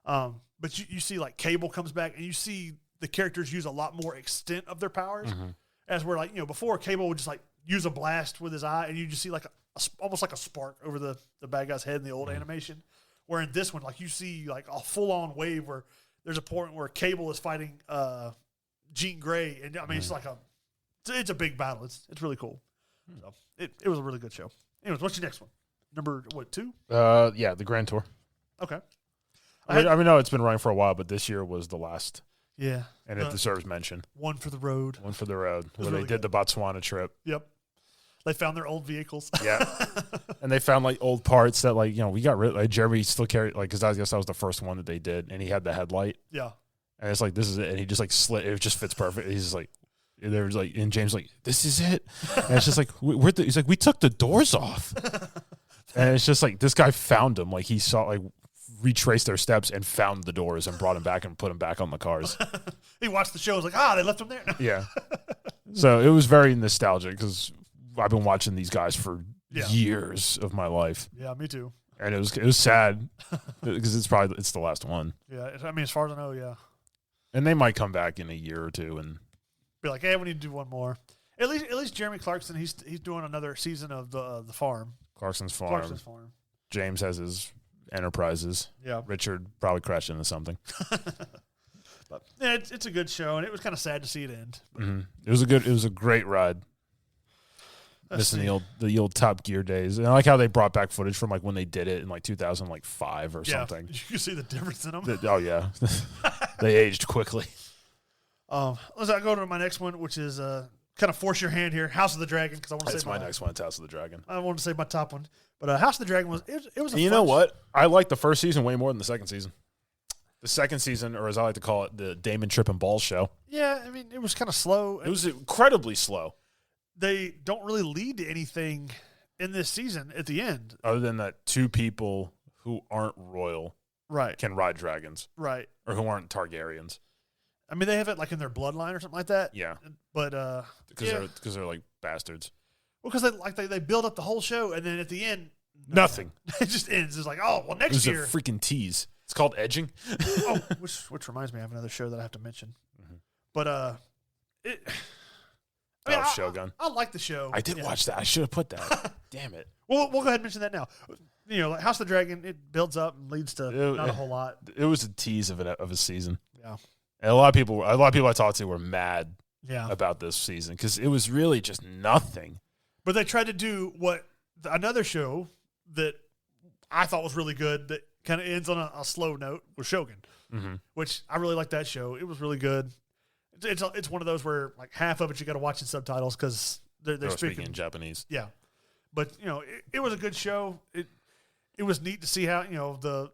But you see like Cable comes back and you see the characters use a lot more extent of their powers. As where like, before Cable would just like use a blast with his eye and you just see like almost like a spark over the bad guy's head in the old animation. Where in this one, like you see like a full on wave where there's a point where Cable is fighting Jean Grey, and I mean it's like it's a big battle. It's really cool. So it was a really good show. Anyways, what's your next one? Number 2? The Grand Tour. Okay. I mean, no, it's been running for a while, but this year was the last Yeah. and it deserves mention. One for the road. One for the road, where really they did the Botswana trip. Yep. They found their old vehicles. Yeah. And they found like old parts that like, we got rid like Jeremy still carried like, cause I guess that was the first one that they did. And he had the headlight Yeah. and it's like, this is it. And he just like slit. It just fits perfect. He's just like, there was like, and James like, this is it. And it's just like, he's like, we took the doors off. And it's just like, this guy found them. Like he saw like retraced their steps and found the doors and brought them back and put them back on the cars. He watched the show. Was like, they left them there. Yeah. So it was very nostalgic because I've been watching these guys for years of my life. Yeah, me too. And it was sad because it's the last one. Yeah, I mean, as far as I know, yeah. And they might come back in a year or two and Be like, hey, we need to do one more. At least Jeremy Clarkson, he's doing another season of the farm. Clarkson's Farm. Clarkson's Farm. James has his enterprises. Yeah. Richard probably crashed into something. But yeah, it's a good show, and it was kind of sad to see it end. Mm-hmm. It was a great ride. Missing the old Top Gear days, and I like how they brought back footage from like when they did it in like 2005 or something. You can see the difference in them. Oh yeah, they aged quickly. Let's go to my next one, which is kind of force your hand here, House of the Dragon, because I want to say That's my next one. It's House of the Dragon. I wanted to say my top one, but House of the Dragon was it was. You know what? I like the first season way more than the second season. The second season, or as I like to call it, the Damon Trippin' Balls show. Yeah, I mean, it was kind of slow. It was incredibly slow. They don't really lead to anything in this season at the end. Other than that, two people who aren't royal Right. can ride dragons. Right. Or who aren't Targaryens. I mean, they have it like in their bloodline or something like that. Yeah. But Because they're like bastards. well, because they build up the whole show, and then at the end, Nothing. It just ends. It's like, oh well, It next was year. a freaking tease. It's called edging. Oh, which reminds me, I have another show that I have to mention. Mhm. But it. I mean, Shogun. I like the show. I did watch that. I should have put that. Damn it. We'll go ahead and mention that now. You know, like House of the Dragon, it builds up and leads to not a whole lot. It was a tease of a season. Yeah. And a lot of people I talked to were mad Yeah. about this season because it was really just nothing. But they tried to do another show that I thought was really good that kind of ends on a slow note was Shogun, which I really like that show. It was really good. It's one of those where like half of it you got to watch in subtitles because they're speaking in Japanese. Yeah, but you know it was a good show. It was neat to see how the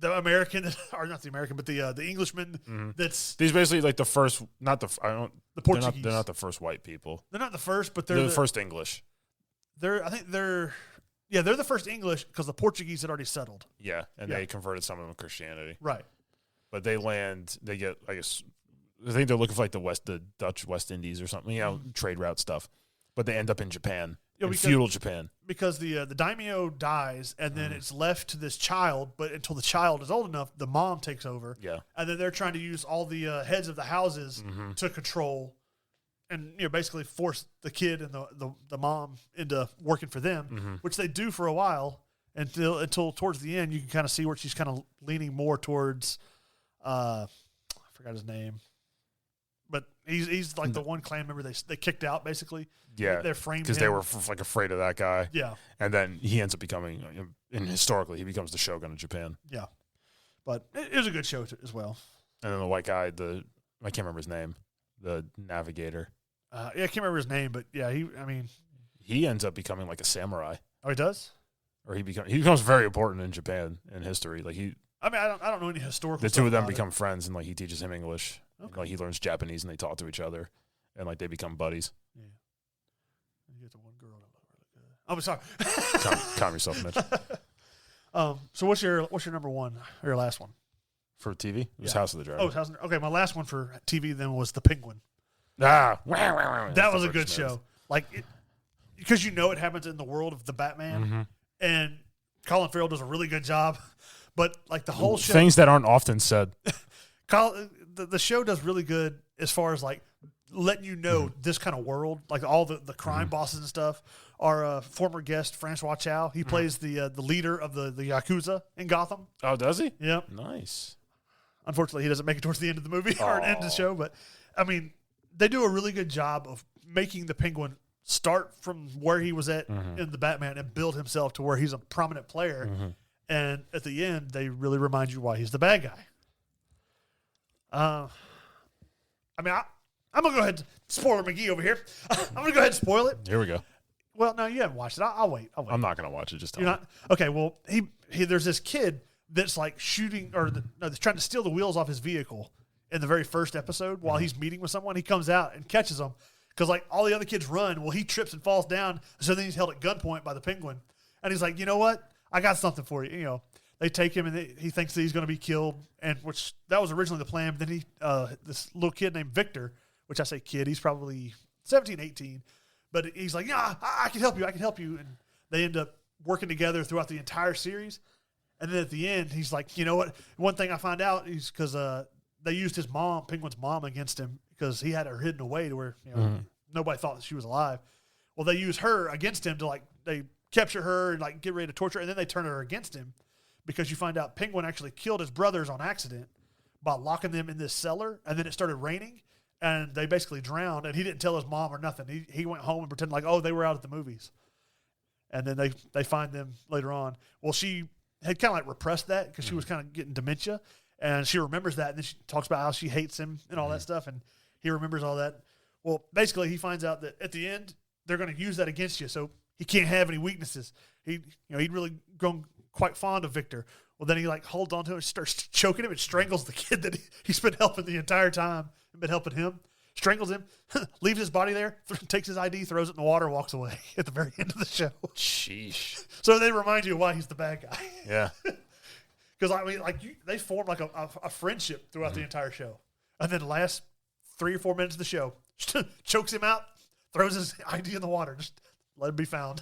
American or not the American but the Englishman that's These basically like the first the Portuguese. They're not the first white people. They're not the first, but They're the first English. They're the first English because the Portuguese had already settled. Yeah, and they converted some of them to Christianity. Right. But they get, I guess, I think they're looking for like the Dutch West Indies or something, trade route stuff. But they end up in Japan, feudal Japan. Because the daimyo dies, and then it's left to this child, but until the child is old enough, the mom takes over. Yeah. And then they're trying to use all the heads of the houses to control and basically force the kid and the mom into working for them, which they do for a while until towards the end you can kind of see where she's kind of leaning more towards I forgot his name, but he's like the one clan member they kicked out basically. Yeah, they're framed because they were like afraid of that guy. Yeah, and then he ends up becoming, and historically he becomes the shogun of Japan. Yeah, but it was a good show as well. And then the white guy, I can't remember his name, the navigator. I can't remember his name, but yeah, he ends up becoming like a samurai. Oh, he does? Or he becomes very important in Japan in history. Like I don't know any historical. The stuff two of them about become friends, and like he teaches him English. Okay. And, like he learns Japanese, and they talk to each other, and like they become buddies. Yeah. You get the one girl that looked really good. Oh, sorry. Calm yourself, Mitch. So what's your number one or your last one for TV? It was House of the Dragon. Oh, okay. My last one for TV then was The Penguin. That was a good show. Like, because it happens in the world of the Batman, and Colin Farrell does a really good job. But like the whole show, things that aren't often said. The show does really good as far as like letting you know this kind of world, like all the crime bosses and stuff. Our former guest Francois Chow, he plays the leader of the Yakuza in Gotham. Oh, does he? Yep. Nice. Unfortunately, he doesn't make it towards the end of the movie or end of the show. But I mean, they do a really good job of making the Penguin start from where he was at in the Batman and build himself to where he's a prominent player. And at the end, they really remind you why he's the bad guy. I mean, I'm going to go ahead and spoiler McGee over here. I'm going to go ahead and spoil it. Here we go. Well, no, you haven't watched it. I'll wait. I'm not going to watch it. Just tell You're me. not? Okay, well, he there's this kid that's like shooting that's trying to steal the wheels off his vehicle in the very first episode while he's meeting with someone. He comes out and catches them because like all the other kids run. Well, he trips and falls down. So then he's held at gunpoint by the penguin. And he's like, you know what? I got something for you. You know, they take him and he thinks that he's going to be killed. And which that was originally the plan. But then this little kid named Victor, which I say kid, he's probably 17, 18. But he's like, yeah, I can help you. I can help you. And they end up working together throughout the entire series. And then at the end, he's like, you know what? One thing I find out is because they used his mom, Penguin's mom, against him because he had her hidden away to where nobody thought that she was alive. Well, they use her against him to like they capture her and like get ready to torture her, and then they turn her against him because you find out Penguin actually killed his brothers on accident by locking them in this cellar, and then it started raining. And they basically drowned, and he didn't tell his mom or nothing. He went home and pretended like, oh, they were out at the movies. And then they find them later on. Well, she had kind of like repressed that because she was kind of getting dementia, and she remembers that, and then she talks about how she hates him and all that stuff, and he remembers all that. Well, basically, he finds out that at the end, they're going to use that against you, so he can't have any weaknesses. He'd really grown quite fond of Victor. Well, then he like holds on to him and starts choking him and strangles the kid that he's been helping the entire time. Been helping him, strangles him, leaves his body there, takes his ID, throws it in the water, walks away at the very end of the show. Sheesh. So they remind you why he's the bad guy. Yeah. Because I mean, like they form like a friendship throughout the entire show, and then the last 3 or 4 minutes of the show, chokes him out, throws his ID in the water, just let him be found.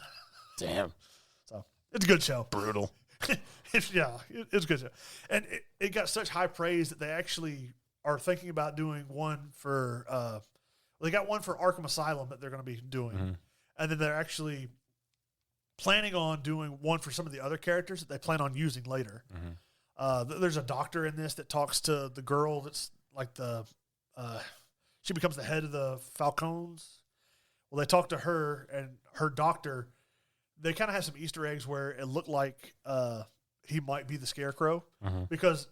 Damn. So it's a good show. Brutal. It's a good show, and it got such high praise that they actually are thinking about doing one for they got one for Arkham Asylum that they're going to be doing, and then they're actually planning on doing one for some of the other characters that they plan on using later. There's a doctor in this that talks to the girl that's like she becomes the head of the Falcons. Well, they talk to her and her doctor. They kind of have some Easter eggs where it looked like he might be the Scarecrow because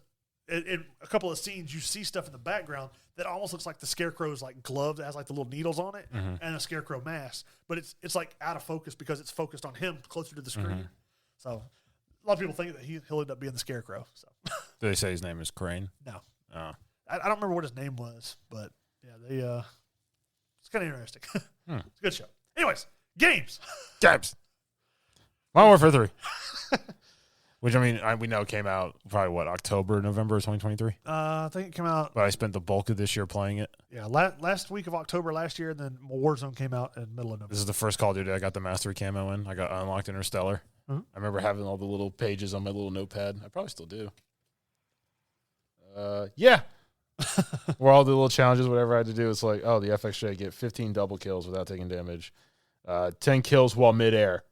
in a couple of scenes, you see stuff in the background that almost looks like the Scarecrow's like glove that has like the little needles on it and a Scarecrow mask, but it's like out of focus because it's focused on him closer to the screen. So a lot of people think that he'll end up being the Scarecrow. So Did they say his name is Crane? no, Oh. I don't remember what his name was, but yeah, it's kind of interesting. It's a good show. Anyways, games. Modern Warfare 3. Which, I mean, we know came out probably, October, November of 2023? I think it came out. But I spent the bulk of this year playing it. Yeah, last week of October last year, and then Warzone came out in the middle of November. This is the first Call of Duty I got the Mastery camo in. I got unlocked Interstellar. I remember having all the little pages on my little notepad. I probably still do. Yeah. Where all the little challenges, whatever I had to do, it's like, oh, the FXJ, get 15 double kills without taking damage. 10 kills while midair.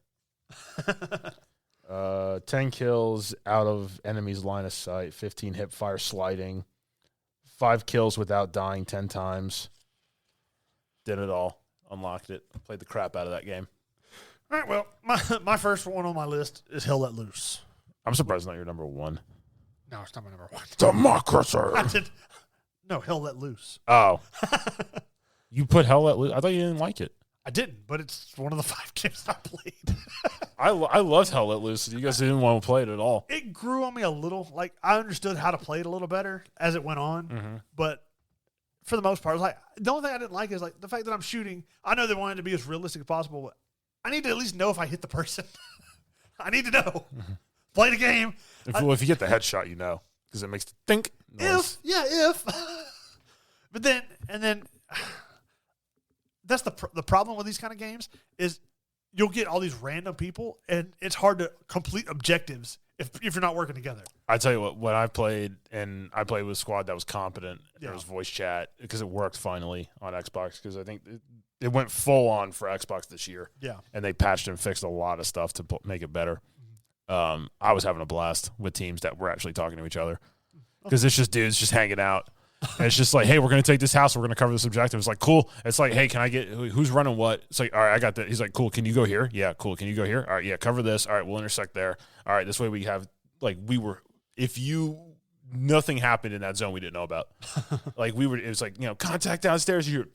10 kills out of enemy's line of sight, 15 hip fire sliding, 5 kills without dying 10 times. Did it all. Unlocked it. Played the crap out of that game. All right, well, my first one on my list is Hell Let Loose. I'm surprised it's not your number one. No, it's not my number one. Democracy. No, Hell Let Loose. Oh. You put Hell Let Loose? I thought you didn't like it. I didn't, but it's one of the 5 games I played. I loved Hell Let Loose. You guys didn't want to play it at all. It grew on me a little. Like, I understood how to play it a little better as it went on, but for the most part, I was like, the only thing I didn't like is like the fact that I'm shooting. I know they wanted to be as realistic as possible, but I need to at least know if I hit the person. I need to know. Play the game. If you get the headshot, you know, because it makes the think noise. If. But then that's the problem with these kind of games is you'll get all these random people, and it's hard to complete objectives if you're not working together. I tell you what, when I played, and I played with a squad that was competent, Yeah. there was voice chat, because it worked finally on Xbox, because I think it went full on for Xbox this year. Yeah. And they patched and fixed a lot of stuff to make it better. I was having a blast with teams that were actually talking to each other, because it's just dudes just hanging out. And it's just like, hey, we're going to take this house. We're going to cover this objective. It's like, cool. It's like, hey, can I get who's running what? It's like, all right, I got that. He's like, cool. Can you go here? Yeah, cool. Can you go here? All right, yeah, cover this. All right, we'll intersect there. All right, this way we have, like, if you nothing happened in that zone we didn't know about. Like it was like, contact downstairs. You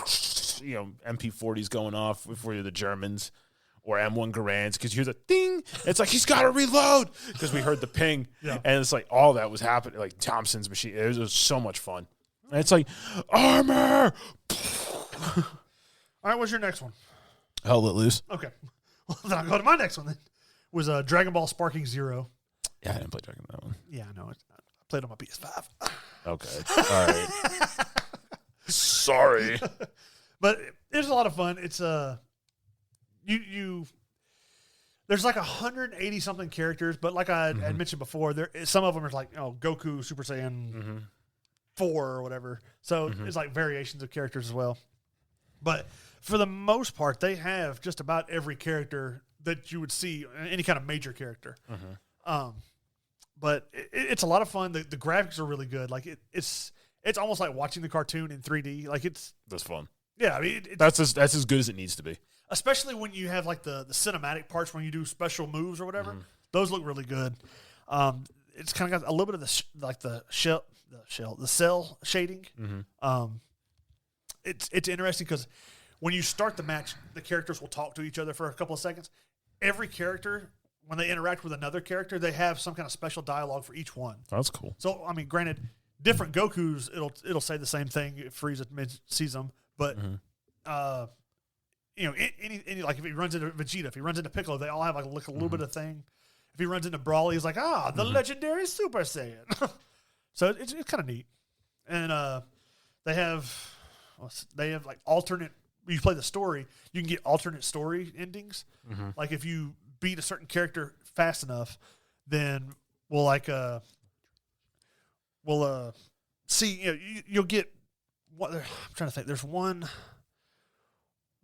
hear, MP40s going off before you're the Germans or M1 Garands because you hear the ding. It's like, he's got to reload because we heard the ping. Yeah. And it's like all that was happening. Like Thompson's machine. It was so much fun. And it's like, armor. All right, what's your next one? Hell Let Loose. Okay. Well, then I'll go to my next one then. Was Dragon Ball Sparking Zero. Yeah, I didn't play Dragon Ball that one. Yeah, I know. I played on my PS5. Okay. All right. Sorry. But it's a lot of fun. It's there's like 180 something characters, but like I had mentioned before, some of them are like Goku Super Saiyan 4 or whatever. So it's like variations of characters as well. But for the most part, they have just about every character that you would see, any kind of major character. But it's a lot of fun. The graphics are really good. Like it's almost like watching the cartoon in 3D. Like that's fun. Yeah, I mean that's as good as it needs to be. Especially when you have like the cinematic parts when you do special moves or whatever. Those look really good. It's kind of got a little bit of the cell shading. It's interesting because when you start the match, the characters will talk to each other for a couple of seconds. Every character, when they interact with another character, they have some kind of special dialogue for each one. That's cool. So, I mean, granted, different Gokus, it'll say the same thing if Frieza sees them, but any like if he runs into Vegeta, if he runs into Piccolo, they all have like a little bit of thing. If he runs into Brawly, he's like, the legendary Super Saiyan. So it's kind of neat, and they have like alternate. When you play the story, you can get alternate story endings. Like if you beat a certain character fast enough, then we'll see. You'll get what I'm trying to think. There's one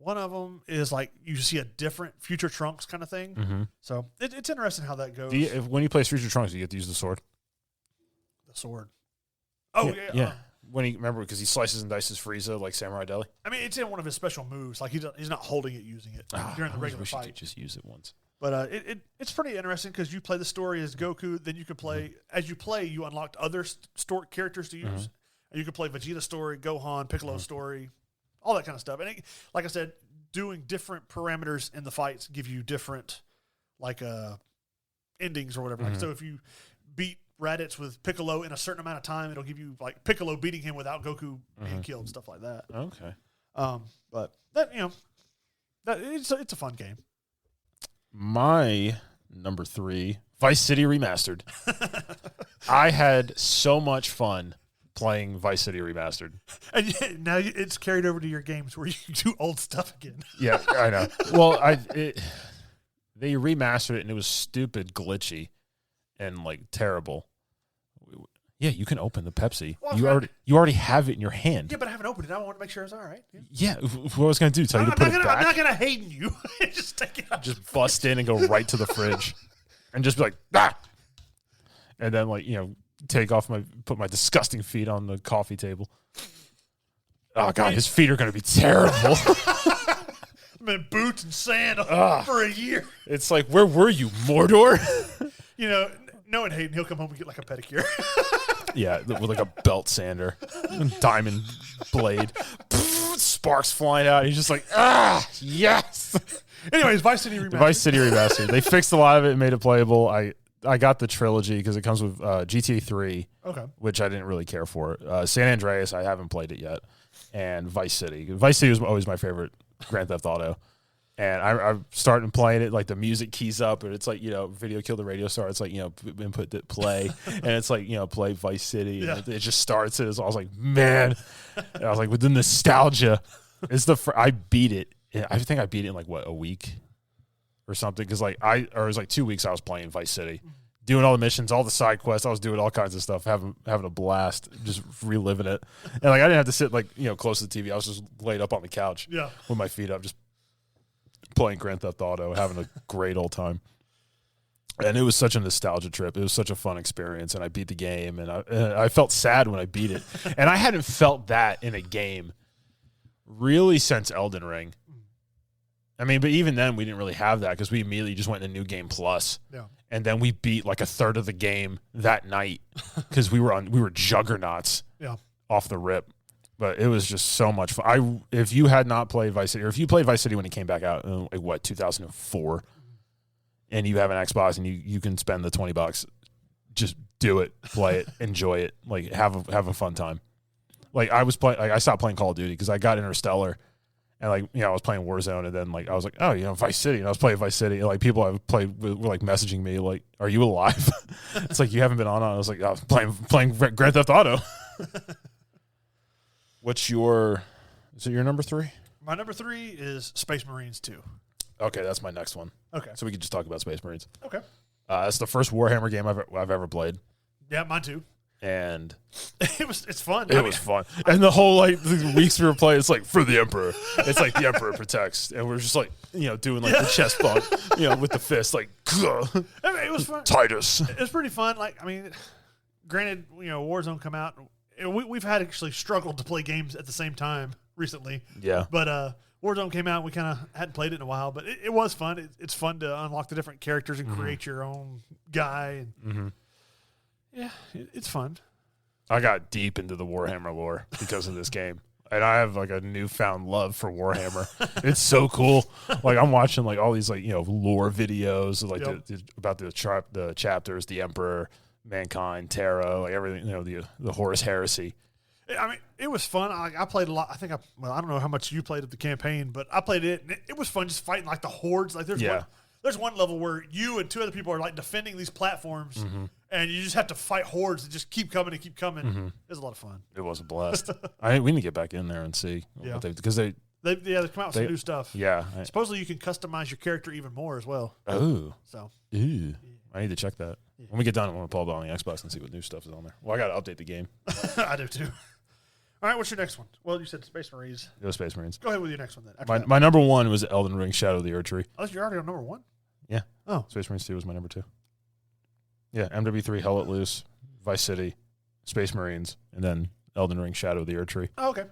of them is like you see a different Future Trunks kind of thing. So it's interesting how that goes. When you play Future Trunks, do you get to use the sword? The sword. Oh yeah. Remember because he slices and dices Frieza like Samurai Deli. I mean, it's in one of his special moves. Like he's not holding it, using it during the regular fight. Could just use it once. But it's pretty interesting because you play the story as Goku. Then you can play as you play. You unlocked other characters to use. And you can play Vegeta story, Gohan, Piccolo story, all that kind of stuff. And like I said, doing different parameters in the fights give you different like endings or whatever. Like, so if you beat Raditz with Piccolo in a certain amount of time, it'll give you like Piccolo beating him without Goku being killed and stuff like that. Okay. But that it's a fun game. My number 3, Vice City Remastered. I had so much fun playing Vice City Remastered. And now it's carried over to your games where you do old stuff again. Yeah, I know. Well, they remastered it and it was stupid, glitchy, and like terrible. Yeah, you can open the Pepsi. Well, you already have it in your hand. Yeah, but I haven't opened it. I want to make sure it's all right. Yeah, what I was going to do? Tell you to put it back? I'm not going to hate you. Just take it out. Just bust in and go right to the fridge, and just be like, ah, and then like put my disgusting feet on the coffee table. Oh god, his feet are going to be terrible. I'm in boots and sand for a year. It's like, where were you, Mordor? Knowing Hayden, he'll come home and get like a pedicure. Yeah, with like a belt sander, diamond blade, sparks flying out. He's just like, yes. Anyways, Vice City Remastered. Vice City Remastered. They fixed a lot of it and made it playable. I got the trilogy because it comes with GTA 3, which I didn't really care for. San Andreas, I haven't played it yet, and Vice City. Vice City was always my favorite Grand Theft Auto. And I'm starting playing it, like the music keys up, and it's like, video kill the radio star. It's like, input play, and it's like, play Vice City. Yeah. And it just starts. And I was like, man. And I was like, with the nostalgia, I beat it. I think I beat it in like, a week or something. Because it was like 2 weeks I was playing Vice City, doing all the missions, all the side quests. I was doing all kinds of stuff, having a blast, just reliving it. And like, I didn't have to sit like, close to the TV. I was just laid up on the couch with my feet up, just playing Grand Theft Auto, having a great old time. And it was such a nostalgia trip. It was such a fun experience, and I beat the game, and I felt sad when I beat it. And I hadn't felt that in a game really since Elden Ring. I mean, but even then, we didn't really have that because we immediately just went to New Game Plus. Yeah. And then we beat like a third of the game that night because we were juggernauts off the rip. But it was just so much fun. If you had not played Vice City, or if you played Vice City when it came back out, like what, 2004, and you have an Xbox and you can spend the $20, just do it, play it, enjoy it, like have a fun time. Like I stopped playing Call of Duty because I got Interstellar. And I was playing Warzone, and then I was like, oh, Vice City, and I was playing Vice City, and people I've played with were messaging me like, are you alive? It's like you haven't been on. I was like, oh, playing Grand Theft Auto. Is it your number 3? My number 3 is Space Marines 2. Okay, that's my next one. Okay, so we could just talk about Space Marines. Okay, it's the first Warhammer game I've ever played. Yeah, mine too. And it's fun. It was fun. And the whole the weeks we were playing, it's like for the Emperor. It's like the Emperor protects. And we're just doing the chest bump, with the fist, I mean, it was fun. Titus. It was pretty fun. Granted, Warzone come out. We've had actually struggled to play games at the same time recently. Yeah. But Warzone came out. We kind of hadn't played it in a while, but it was fun. It's fun to unlock the different characters and create your own guy. And yeah, it's fun. I got deep into the Warhammer lore because of this game. And I have a newfound love for Warhammer. It's so cool. I'm watching all these lore videos about the chapters, the Emperor, Mankind, Terra, everything, the Horus Heresy. I mean, it was fun. I played a lot. I don't know how much you played of the campaign, but I played it, and it was fun just fighting the hordes. There's one level where you and 2 other people are defending these platforms, and you just have to fight hordes that just keep coming and keep coming. It was a lot of fun. It was a blast. We need to get back in there and see because they come out with some new stuff. Yeah, supposedly you can customize your character even more as well. Oh, so I need to check that when we get done. I want to pull it on the Xbox and see what new stuff is on there. Well, I got to update the game. I do too. All right, what's your next one? Well, you said Space Marines. It was Space Marines. Go ahead with your next one then. My number 1 was Elden Ring: Shadow of the Erdtree. Oh, you're already on number 1. Yeah. Oh. Space Marines 2 was my number 2. Yeah, MW3, Hell Let Loose, Vice City, Space Marines, and then Elden Ring: Shadow of the Erdtree. Oh, okay.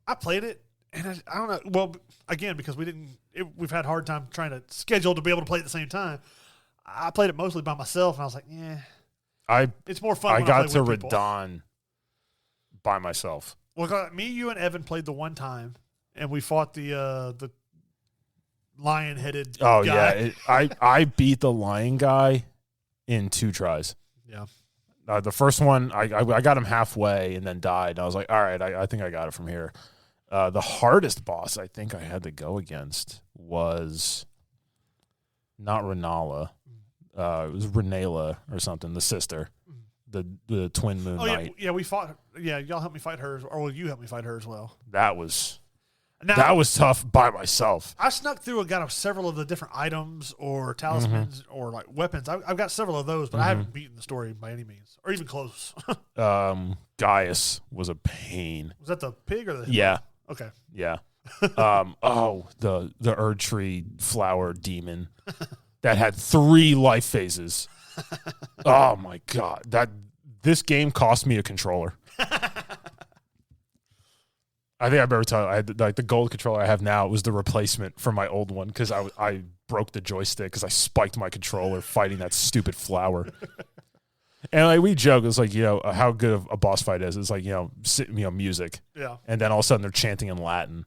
I played it, and I don't know. Well, again, because we've had a hard time trying to schedule to be able to play at the same time. I played it mostly by myself, and I was like, yeah. It's more fun. I when got I play to with people. Radon by myself. Well, me, you, and Evan played the one time, and we fought the lion-headed guy. Yeah. I beat the lion guy in 2 tries. Yeah. The first one, I got him halfway and then died. I was like, all right, I think I got it from here. The hardest boss I think I had to go against was not Renala. It was Renala or something, the sister, the twin moon knight. Yeah, we fought. Yeah, y'all helped me fight her, or will you help me fight her as well? That was tough by myself. I snuck through and got several of the different items or talismans or weapons. I've got several of those, but I haven't beaten the story by any means, or even close. Gaius was a pain. Was that the pig or the? Yeah. Okay. Yeah. The Erdtree flower demon that had 3 life phases. Oh my god! This game cost me a controller. I think I remember telling you, I had the gold controller I have now was the replacement for my old one because I broke the joystick because I spiked my controller fighting that stupid flower. And we joke, it's how good of a boss fight is. It's music. Yeah. And then all of a sudden they're chanting in Latin.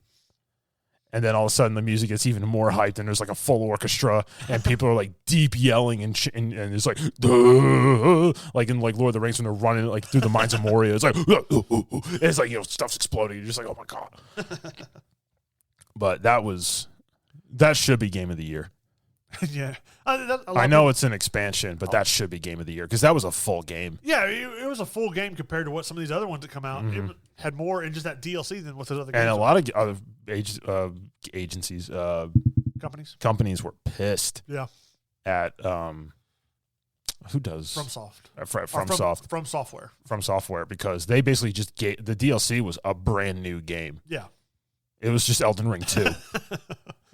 And then all of a sudden the music gets even more hyped and there's a full orchestra and people are deep yelling and it's duh! Like in Lord of the Rings when they're running through the mines of Moria. It's it's stuff's exploding. You're just oh my god. But that should be game of the year. Yeah. I know it's an expansion, but that should be game of the year because that was a full game. Yeah, it was a full game compared to what some of these other ones that come out. It had more in just that DLC than what those other games. And a lot of other agencies, companies were pissed. Yeah. At who does FromSoft? From Software because they basically just gave the DLC was a brand new game. Yeah. It was just Elden Ring 2.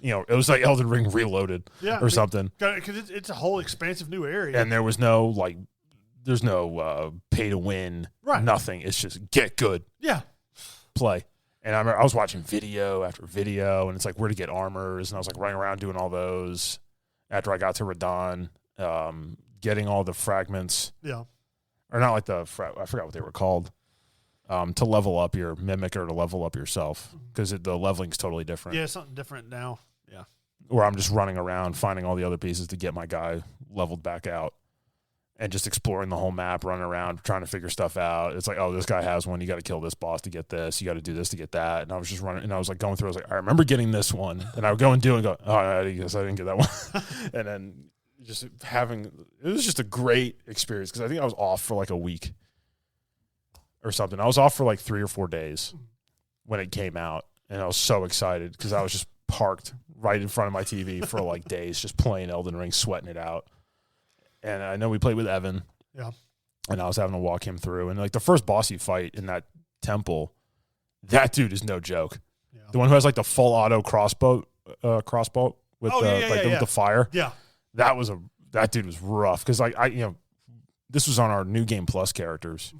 It was like Elden Ring Reloaded or something. Because it's a whole expansive new area. And there was no, there's no pay to win. Right. Nothing. It's just get good. Yeah. Play. And I remember I was watching video after video, and it's like where to get armors, and I was like running around doing all those. After I got to Radon, getting all the fragments. Yeah. Or not like I forgot what they were called. To level up your mimic or to level up yourself, because the leveling's totally different. Yeah, something different now. Yeah. Where I'm just running around finding all the other pieces to get my guy leveled back out, and just exploring the whole map, running around trying to figure stuff out. It's like, oh, this guy has one. You got to kill this boss to get this. You got to do this to get that. And I was just running, and I was like going through. I was like, I remember getting this one, and I would go and do it and go, oh, I guess I didn't get that one. And then just it was just a great experience, because I think I was off for like a week or something. I was off for like 3 or 4 days when it came out, and I was so excited because I was just parked right in front of my TV for like days, just playing Elden Ring, sweating it out. And I know we played with Evan. Yeah. And I was having to walk him through. And like the first boss you fight in that temple, that dude is no joke. Yeah. The one who has like the full auto crossbow with with the fire. Yeah. That dude was rough, because like this was on our New Game Plus characters.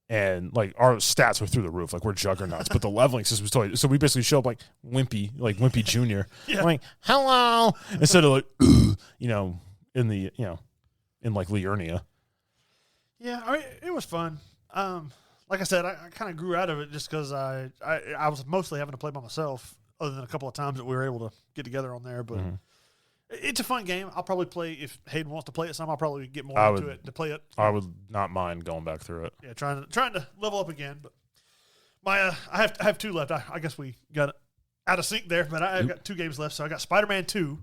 And like our stats were through the roof, like we're juggernauts, but the leveling system was totally. So we basically show up like Wimpy Junior, Yeah. like hello, instead of like in like Liurnia. Yeah, I mean, it was fun. Like I said, I kind of grew out of it just because I was mostly having to play by myself, other than a couple of times that we were able to get together on there. But it's a fun game. I'll probably play, if Hayden wants to play it some, I'll probably get more into it to play it. I would not mind going back through it. Yeah, trying to level up again. But I have 2 left. I guess we got out of sync there, but I've got 2 games left. So I got Spider-Man 2,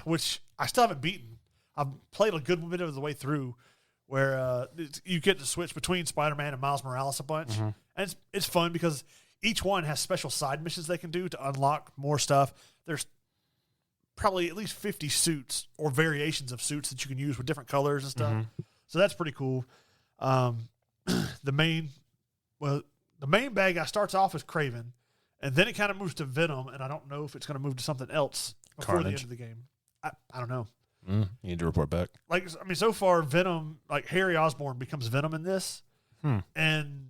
which I still haven't beaten. I've played a good bit of the way through, where you get to switch between Spider-Man and Miles Morales a bunch. And it's fun because each one has special side missions they can do to unlock more stuff. There's probably at least 50 suits or variations of suits that you can use with different colors and stuff. So that's pretty cool. The main bad guy starts off as Kraven, and then it kind of moves to Venom, and I don't know if it's going to move to something else before the end of the game. I don't know. You need to report back. Like, I mean, so far Venom, like Harry Osborn becomes Venom in this, and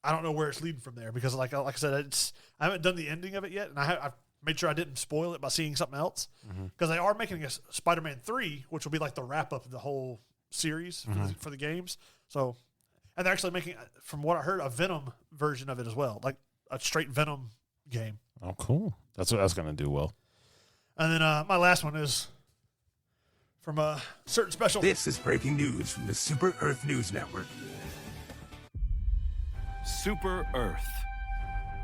I don't know where it's leading from there, because like I said, I haven't done the ending of it yet, and I've made sure I didn't spoil it by seeing something else, because they are making a Spider-Man 3, which will be like the wrap up of the whole series for the games. So, and they're actually making, from what I heard, a Venom version of it as well, like a straight Venom game. Oh, cool. That's going to do well. And then my last one is from a certain special. This is breaking news from the Super Earth News Network. Super Earth,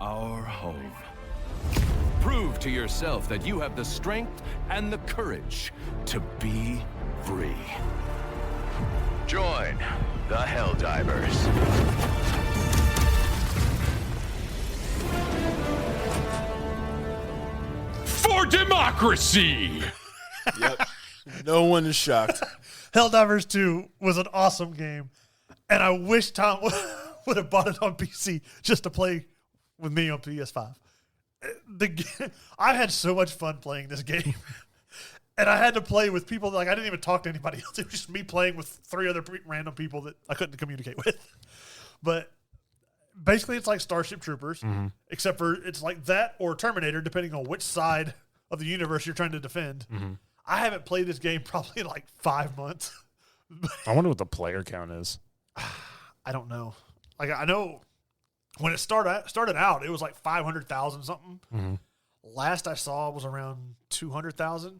our home. Prove to yourself that you have the strength and the courage to be free. Join the Helldivers. For democracy! Yep. No one is shocked. Helldivers 2 was an awesome game, and I wish Tom would have bought it on PC just to play with me on PS5. I had so much fun playing this game, and I had to play with people that, like, I didn't even talk to anybody else. It was just me playing with 3 other random people that I couldn't communicate with. But basically, it's like Starship Troopers, except for it's like that or Terminator, depending on which side of the universe you're trying to defend. I haven't played this game probably in like 5 months. I wonder what the player count is. I don't know. Like, I know when it started out, it was like 500,000 something. Last I saw was around 200,000.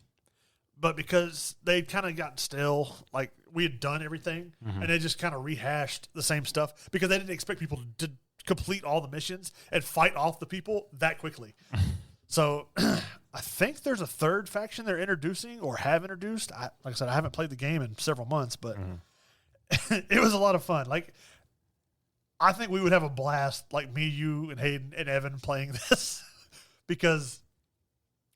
But because they'd kind of gotten stale, like we had done everything, and they just kind of rehashed the same stuff because they didn't expect people to complete all the missions and fight off the people that quickly. So I think there's a 3rd faction they're introducing or have introduced. Like I said, I haven't played the game in several months, but it was a lot of fun. Like, I think we would have a blast, like me, you, and Hayden, and Evan playing this because,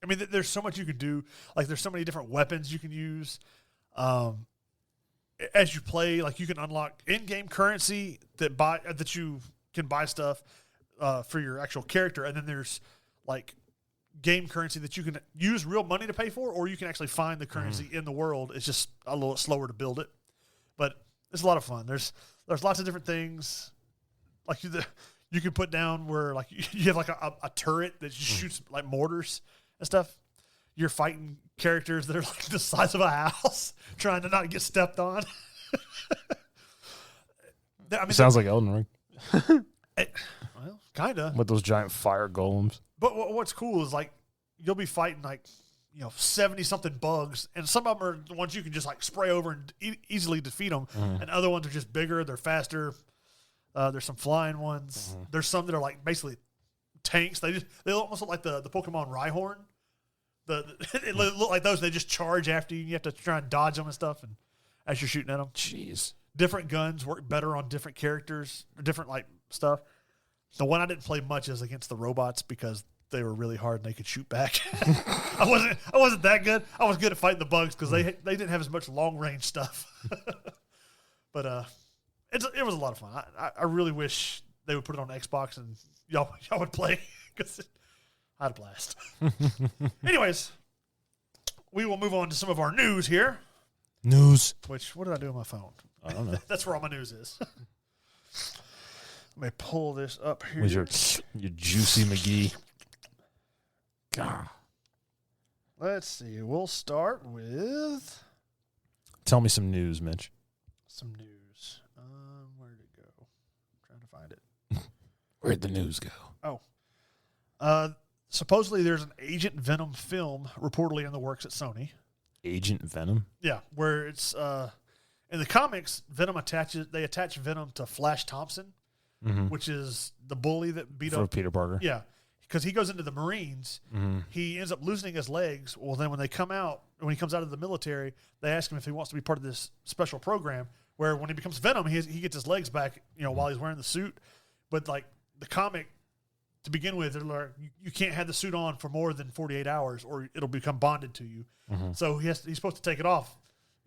I mean, there's so much you can do. Like, there's so many different weapons you can use. As you play, like, you can unlock in-game currency that you can buy stuff for your actual character, and then there's, like, game currency that you can use real money to pay for, or you can actually find the currency in the world. It's just a little slower to build it, but it's a lot of fun. There's lots of different things. Like you can put down where like you have like a turret that just shoots like mortars and stuff. You're fighting characters that are like the size of a house, trying to not get stepped on. I mean, Sounds like Elden Ring well, kind of. with those giant fire golems. But what's cool is like you'll be fighting like 70 something bugs, and some of them are the ones you can just like spray over and easily defeat them, and other ones are just bigger, they're faster. There's some flying ones. There's some that are like basically tanks. They almost look like the Pokemon Rhyhorn. It look like those. They just charge after you. You have to try and dodge them and stuff, and as you're shooting at them. Jeez. Different guns work better on different characters, or different like stuff. The one I didn't play much is against the robots because they were really hard and they could shoot back. I wasn't that good. I was good at fighting the bugs because they didn't have as much long range stuff. But it was a lot of fun. I really wish they would put it on Xbox and y'all would play because I had a blast. Anyways, we will move on to some of our news here. News. Which, what did I do on my phone? I don't know. That's where all my news is. Let me pull this up here. Where's your juicy McGee? God. Let's see. We'll start with Tell me some news, Mitch. some news. Where'd it go? I'm trying to find it. Where'd the news go? Supposedly there's an Agent Venom film reportedly in the works at Sony. Agent Venom? Yeah, where it's in the comics, they attach Venom to Flash Thompson, which is the bully that beat For up Peter Parker? Yeah, because he goes into the Marines. He ends up losing his legs. Well, then when he comes out of the military, they ask him if he wants to be part of this special program where when he becomes Venom, he gets his legs back, while he's wearing the suit. But like the comic, to begin with, they're like, you can't have the suit on for more than 48 hours or it'll become bonded to you. So he's supposed to take it off,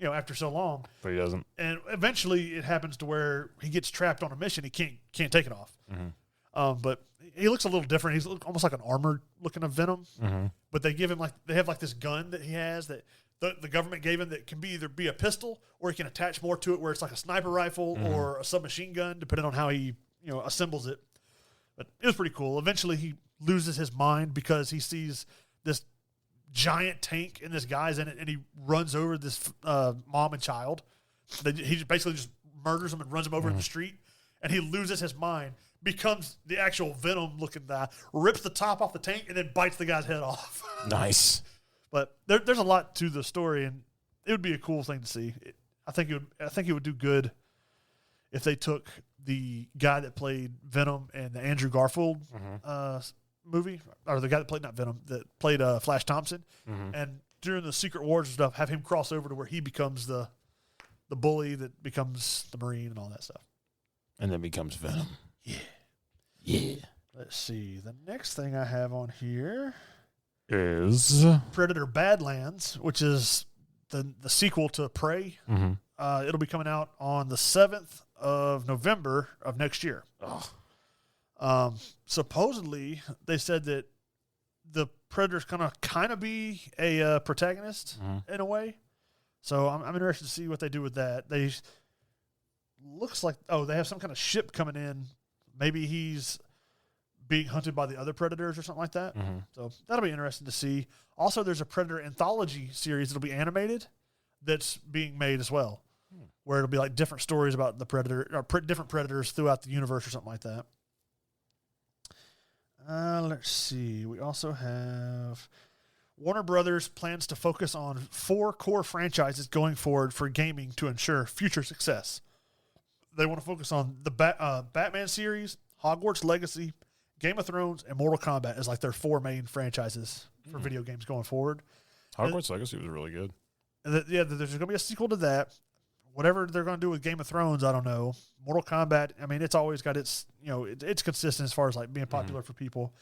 after so long. But he doesn't. And eventually it happens to where he gets trapped on a mission. He can't take it off. But he looks a little different. He's almost like an armored looking of Venom. But they give him they have this gun that he has that the government gave him that can either be a pistol or he can attach more to it where it's like a sniper rifle or a submachine gun, depending on how he assembles it. But it was pretty cool. Eventually he loses his mind because he sees this giant tank and this guy's in it, and he runs over this mom and child. He basically just murders them and runs them over in the street, and he loses his mind, becomes the actual Venom-looking guy, rips the top off the tank, and then bites the guy's head off. Nice. But there's a lot to the story, and it would be a cool thing to see. I think it would do good if they took the guy that played Venom in the Andrew Garfield movie, or the guy that played not Venom, that played Flash Thompson, and during the Secret Wars and stuff, have him cross over to where he becomes the bully that becomes the Marine and all that stuff. And then becomes Venom. Yeah. Let's see. The next thing I have on here Is Predator Badlands, which is the sequel to Prey. It'll be coming out on the 7th of November of next year. Supposedly, they said that the Predator's gonna kind of be a protagonist in a way. So I'm interested to see what they do with that. Looks like they have some kind of ship coming in. Maybe he's being hunted by the other Predators or something like that. So that'll be interesting to see. Also, there's a Predator anthology series that'll be animated that's being made as well, where it'll be like different stories about the Predator or different Predators throughout the universe or something like that. Let's see. We also have Warner Brothers plans to focus on 4 core franchises going forward for gaming to ensure future success. They want to focus on the Batman series, Hogwarts Legacy, Game of Thrones, and Mortal Kombat as like their 4 main franchises for video games going forward. Hogwarts Legacy was really good. There's going to be a sequel to that. Whatever they're going to do with Game of Thrones, I don't know. Mortal Kombat, I mean, it's always got its, it's consistent as far as like being popular for people.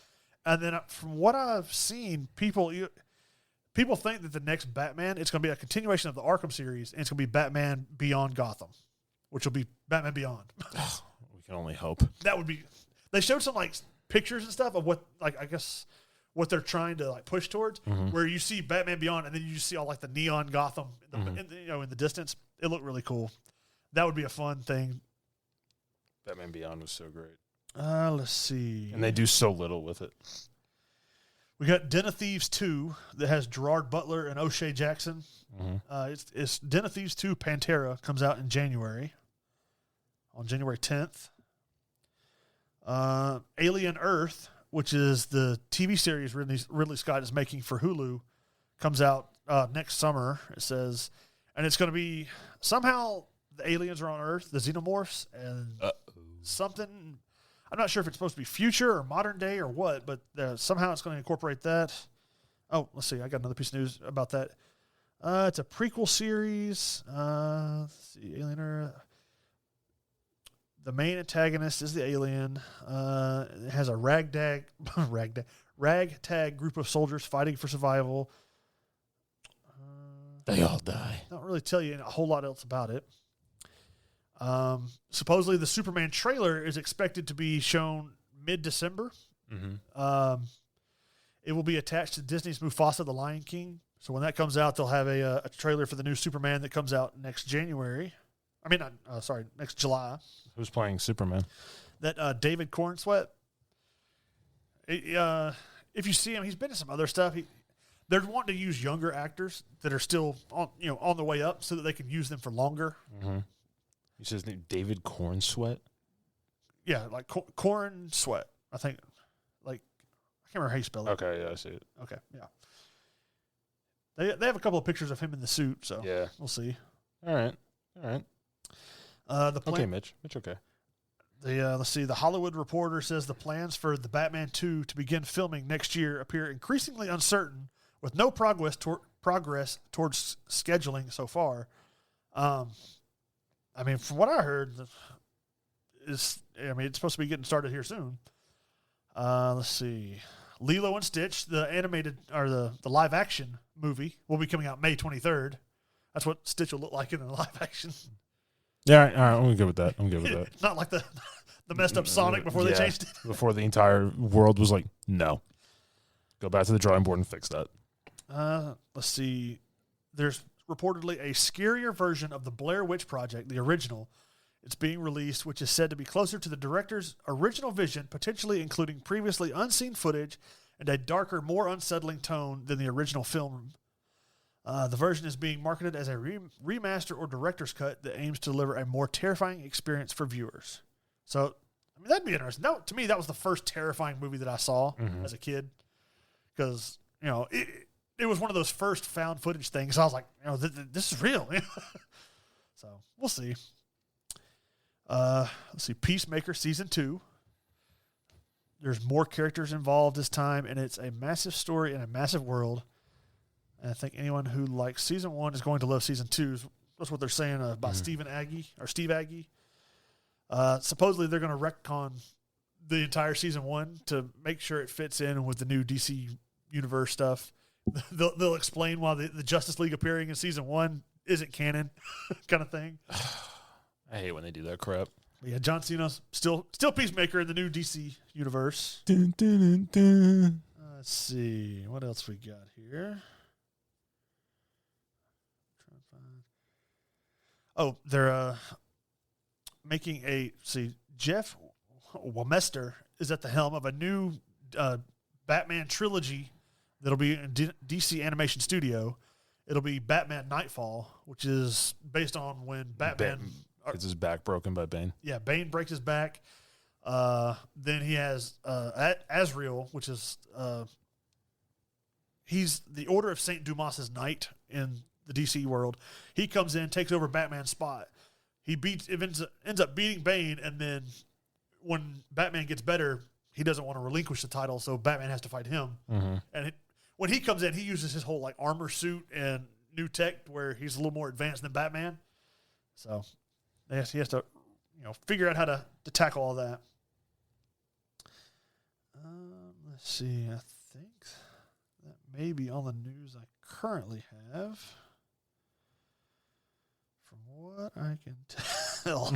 And then from what I've seen, people think that the next Batman, it's going to be a continuation of the Arkham series, and it's going to be Batman Beyond Gotham, which will be Batman Beyond. We can only hope. That would be. They showed some like pictures and stuff of what, like, I guess what they're trying to like push towards, where you see Batman Beyond, and then you just see all like the neon Gotham in the distance. It looked really cool. That would be a fun thing. Batman Beyond was so great. Let's see. And they do so little with it. We got Den of Thieves 2 that has Gerard Butler and O'Shea Jackson. Mm-hmm. It's Den of Thieves 2 Pantera comes out in January, on January 10th. Alien Earth, which is the TV series Ridley Scott is making for Hulu, comes out next summer, it says. And it's going to be somehow the aliens are on Earth, the xenomorphs, and something. I'm not sure if it's supposed to be future or modern day or what, but somehow it's going to incorporate that. Oh, let's see. I got another piece of news about that. It's a prequel series. Let's see. Alien Earth. The main antagonist is the alien. It has a ragtag group of soldiers fighting for survival. They all die. Don't really tell you a whole lot else about it. Supposedly, the Superman trailer is expected to be shown mid-December. Mm-hmm. It will be attached to Disney's Mufasa: The Lion King. So when that comes out, they'll have a trailer for the new Superman that comes out next January. I mean, next July. Who's playing Superman? That David Cornsweet. If you see him, he's been in some other stuff. They're wanting to use younger actors that are still on the way up, so that they can use them for longer. Mm-hmm. He says David Cornsweet. Yeah, like Corn Sweat. I think, I can't remember how you spell it. Okay, yeah, I see it. Okay, yeah. They have a couple of pictures of him in the suit, so yeah, we'll see. All right. Okay, Mitch, okay. Let's see. The Hollywood Reporter says the plans for the Batman 2 to begin filming next year appear increasingly uncertain, with no progress towards scheduling so far. I mean, from what I heard, it's supposed to be getting started here soon. Let's see. Lilo and Stitch, the animated or the live action movie, will be coming out May 23rd. That's what Stitch will look like in the live action. Yeah, all right, I'm good with that. Not like the messed up Sonic before they changed it. Before the entire world was like, no. Go back to the drawing board and fix that. Let's see. There's reportedly a scarier version of the Blair Witch Project, the original. It's being released, which is said to be closer to the director's original vision, potentially including previously unseen footage and a darker, more unsettling tone than the original film. The version is being marketed as a remaster or director's cut that aims to deliver a more terrifying experience for viewers. So, I mean, that'd be interesting. To me, that was the first terrifying movie that I saw as a kid, because it was one of those first found footage things. I was like, this is real. So we'll see. Let's see. Peacemaker Season 2. There's more characters involved this time, and it's a massive story in a massive world. And I think anyone who likes Season 1 is going to love Season 2. That's what they're saying about Steve Agee. Supposedly they're going to retcon the entire Season 1 to make sure it fits in with the new DC Universe stuff. They'll explain why the Justice League appearing in Season 1 isn't canon, kind of thing. I hate when they do that crap. But yeah, John Cena's still Peacemaker in the new DC Universe. Dun, dun, dun, dun. Let's see. What else we got here? Oh, they're making Jeff Wamester is at the helm of a new Batman trilogy that'll be in DC Animation Studio. It'll be Batman Nightfall, which is based on when Batman gets his back broken by Bane. Yeah, Bane breaks his back. Then he has Azrael, which is he's the Order of St. Dumas's knight in the DC world. He comes in, takes over Batman's spot. He ends up beating Bane, and then when Batman gets better, he doesn't want to relinquish the title, so Batman has to fight him. Mm-hmm. And when he comes in, he uses his whole armor suit and new tech, where he's a little more advanced than Batman. So he has to figure out how to tackle all that. Let's see. I think that may be all the news I currently have. From what I can tell.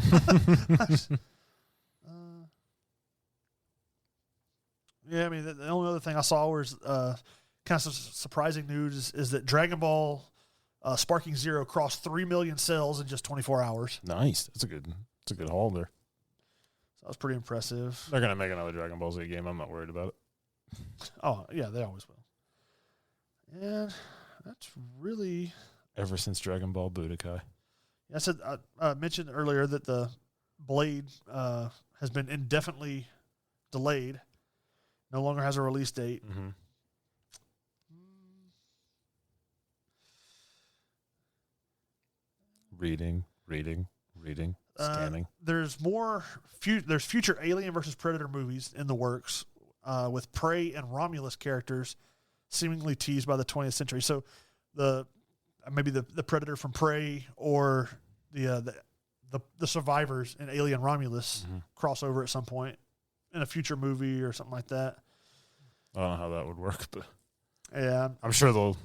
Yeah, I mean, the only other thing I saw was kind of surprising news is that Dragon Ball Sparking Zero crossed 3 million sales in just 24 hours. Nice. That's a good haul there. that was pretty impressive. They're going to make another Dragon Ball Z game. I'm not worried about it. Oh, yeah, they always will. And that's really... Ever since Dragon Ball Budokai. I said I mentioned earlier that the Blade has been indefinitely delayed. No longer has a release date. Mm-hmm. Reading, scanning. There's more. There's future Alien versus Predator movies in the works, with Prey and Romulus characters seemingly teased by the 20th century. So maybe the Predator from Prey or the survivors in Alien Romulus cross over at some point in a future movie or something like that. I don't know how that would work, but yeah, I'm sure they'll.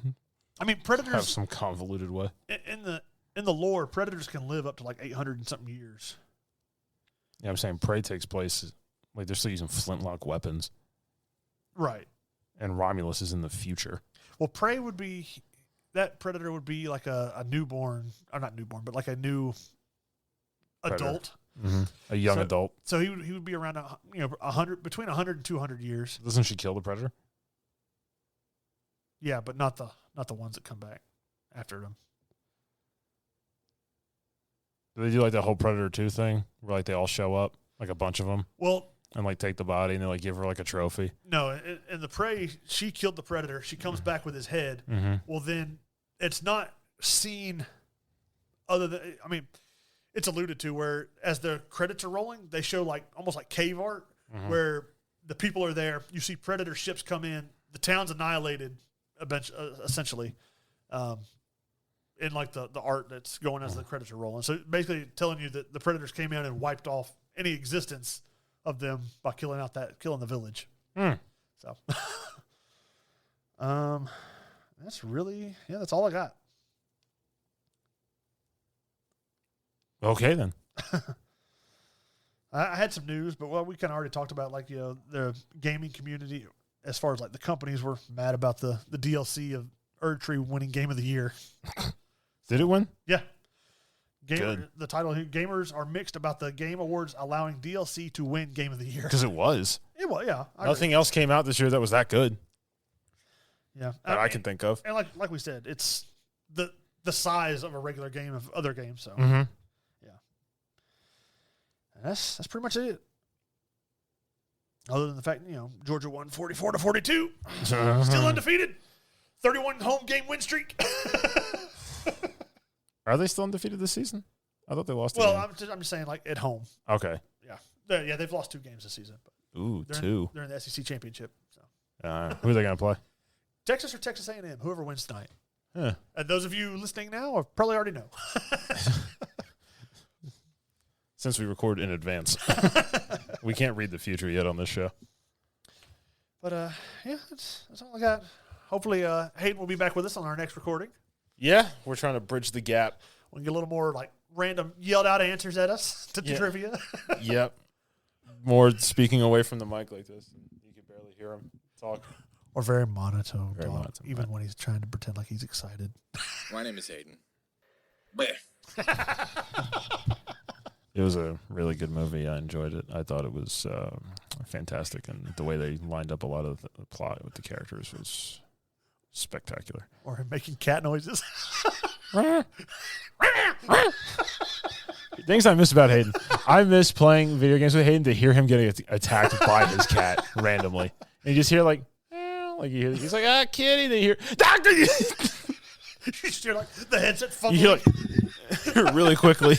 I mean, Predators have some convoluted way. In the lore, Predators can live up to like 800 and something years. Yeah, I'm saying Prey takes place like they're still using flintlock weapons, right? And Romulus is in the future. Well, Prey would be that Predator would be like a newborn, or not newborn, but like a new Predator. adult, a young adult. So he would be around 100 between 100 and 200 years. Doesn't she kill the Predator? Yeah, but not the ones that come back after them. Do they do like that whole Predator 2 thing where like they all show up, like a bunch of them? Well, and like take the body and they like give her like a trophy. No, in the Prey, she killed the Predator. She comes back with his head. Mm-hmm. Well, then it's not seen other than, I mean, it's alluded to where as the credits are rolling, they show like almost like cave art where the people are there. You see Predator ships come in. The town's annihilated essentially. In like the art that's going as the credits are rolling. So basically telling you that the Predators came in and wiped off any existence of them by killing the village. So that's really, that's all I got. Okay then. I had some news, but we kind of already talked about like, the gaming community as far as like the companies were mad about the DLC of Erdtree winning Game of the Year. Did it win? Yeah. Good. The title here, gamers are mixed about the Game Awards allowing DLC to win Game of the Year. Because it was. It was, yeah. Nothing else came out this year that was that good. Yeah. That I can think of. And like we said, it's the size of a regular game of other games. So, yeah. And that's pretty much it. Other than the fact, Georgia won 44-42. Still undefeated. 31 home game win streak. Are they still undefeated this season? I thought they lost. Well, I'm just saying, like at home. Okay. Yeah, they've lost 2 games this season. But Ooh, they're 2. They're in the SEC championship. So Who are they going to play? Texas or Texas A&M, whoever wins tonight. Yeah. And those of you listening now probably already know. Since we record in advance, we can't read the future yet on this show. But that's all I got. Hopefully, Hayden will be back with us on our next recording. Yeah, we're trying to bridge the gap. We can get a little more like random yelled out answers at us to trivia. Yep. More speaking away from the mic like this. You can barely hear him talk. Or very monotone, Very monotone, even when he's trying to pretend like he's excited. My name is Hayden. It was a really good movie. I enjoyed it. I thought it was fantastic. And the way they lined up a lot of the plot with the characters was spectacular. Or him making cat noises. Things I miss about Hayden. I miss playing video games with Hayden to hear him getting attacked by his cat randomly. And you just hear like he's like, kitty. Then you hear, doctor. You just hear like the headset fumbling. You hear like really quickly.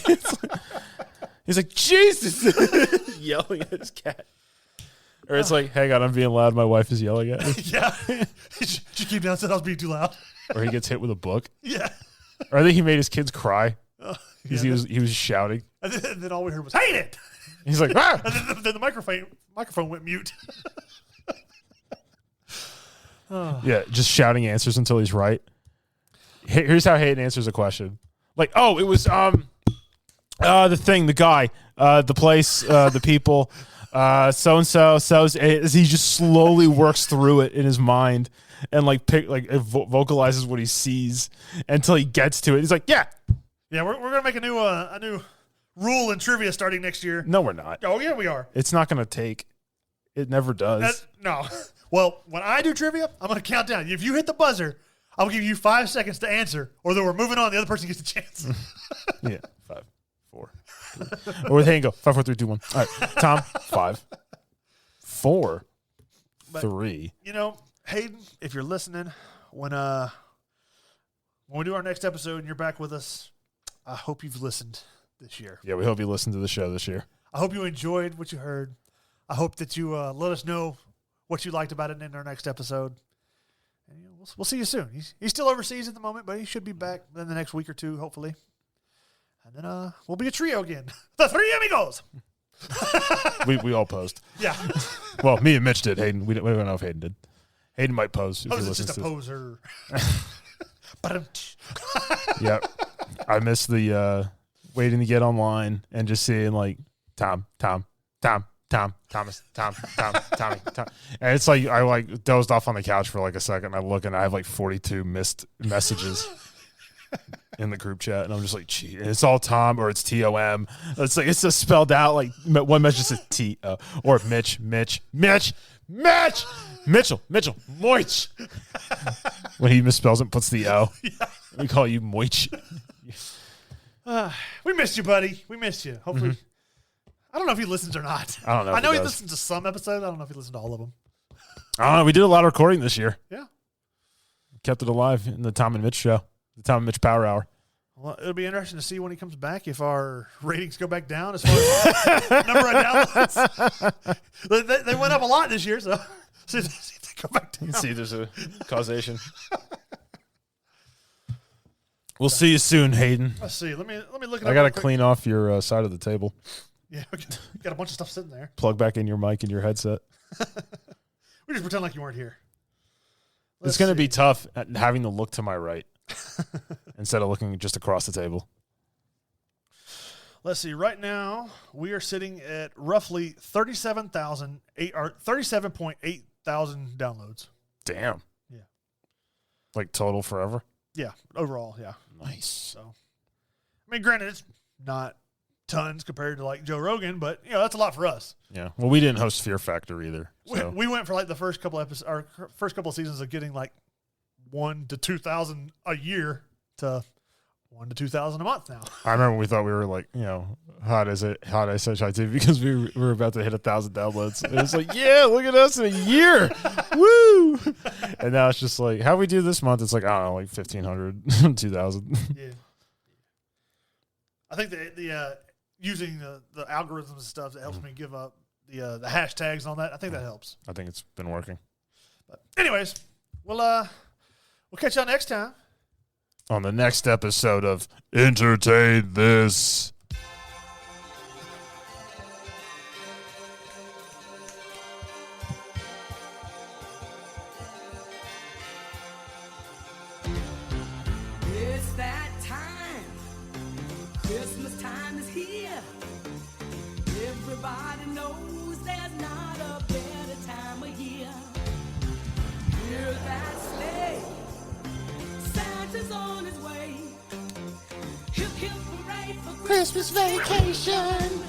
He's like, Jesus, yelling at his cat. Or it's like, hang on, I'm being loud. My wife is yelling at me. Yeah. She came down and said I was being too loud. Or he gets hit with a book. Yeah. Or I think he made his kids cry. Because Yeah, he was shouting. And then all we heard was, hate it. He's like, ah! And then the microphone went mute. Yeah, just shouting answers until he's right. Here's how Hayden answers a question. Like, oh, it was the thing, the guy, the place, the people, so-and-so, as he just slowly works through it in his mind and vocalizes what he sees until he gets to it. He's like, yeah. Yeah, we're gonna make a new rule in trivia starting next year. No, we're not. Oh, yeah, we are. It's not going to take. It never does. No. Well, when I do trivia, I'm going to count down. If you hit the buzzer, I'll give you 5 seconds to answer, or then we're moving on. The other person gets a chance. Yeah. 5, 4, 3. Or hey, go 5, 4, 3, 2, 1. All right, Tom. 5, 4, 3. You know, Hayden, if you're listening, when we do our next episode and you're back with us, I hope you've listened this year. Yeah, we hope you listened to the show this year. I hope you enjoyed what you heard. I hope that you let us know what you liked about it in our next episode. And we'll see you soon. He's still overseas at the moment, but he should be back in the next week or two, hopefully. And then we'll be a trio again. The Three Amigos. we all posed. Yeah. Well, me and Mitch did. Hayden, we don't know if Hayden did. Hayden might pose if I he was listens just a to poser. Yep. I miss the waiting to get online and just seeing like Thomas, Tommy. And it's like I like dozed off on the couch for like a second. I look and I have like 42 missed messages in the group chat, and I'm just like, gee, and it's all Tom or it's TOM. It's like it's just spelled out like one message says T-O or Mitch, Mitchell, Moich. When he misspells it, puts the O. Yeah. We call you Moich. We missed you, buddy. We missed you. Hopefully. I don't know if he listens or not. I don't know. I know he does. listens to some episodes. I don't know if he listens to all of them. I don't know. We did a lot of recording this year. Yeah. Kept it alive in the Tom and Mitch show, the Tom and Mitch Power Hour. Well, it'll be interesting to see when he comes back if our ratings go back down as far as number of downloads. They went up a lot this year, so see if they go back down. See, there's a causation. We'll see you soon, Hayden. Let's see. Let me look at it. I got to clean off your side of the table. Yeah, we got a bunch of stuff sitting there. Plug back in your mic and your headset. We just pretend like you weren't here. It's going to be tough at having to look to my right instead of looking just across the table. Let's see. Right now, we are sitting at roughly 37.8 thousand downloads. Damn. Yeah. Like total forever? Yeah, overall, yeah. Nice. So, I mean, granted, it's not tons compared to like Joe Rogan, but that's a lot for us. Yeah. Well, we didn't host Fear Factor either. So. We went for like the first couple episodes, our first couple of seasons of getting like 1,000 to 2,000 a year to 1,000 to 2,000 a month now. I remember we thought we were like, hot as TV because we were about to hit 1,000 downloads. And it's like, yeah, look at us in a year. Woo! And now it's just like, how we do this month? It's like, I don't know, like 1,500, 2,000. Yeah. I think the using the algorithms and stuff that helps me give up the hashtags and all that. I think that helps. I think it's been working. But anyways, we'll catch y'all next time on the next episode of Entertain This. It's that time. Christmas time is here. Everybody knows there's not a better time of year. Hear that sleigh. Santa's on his way. Hip hip hooray for Christmas vacation.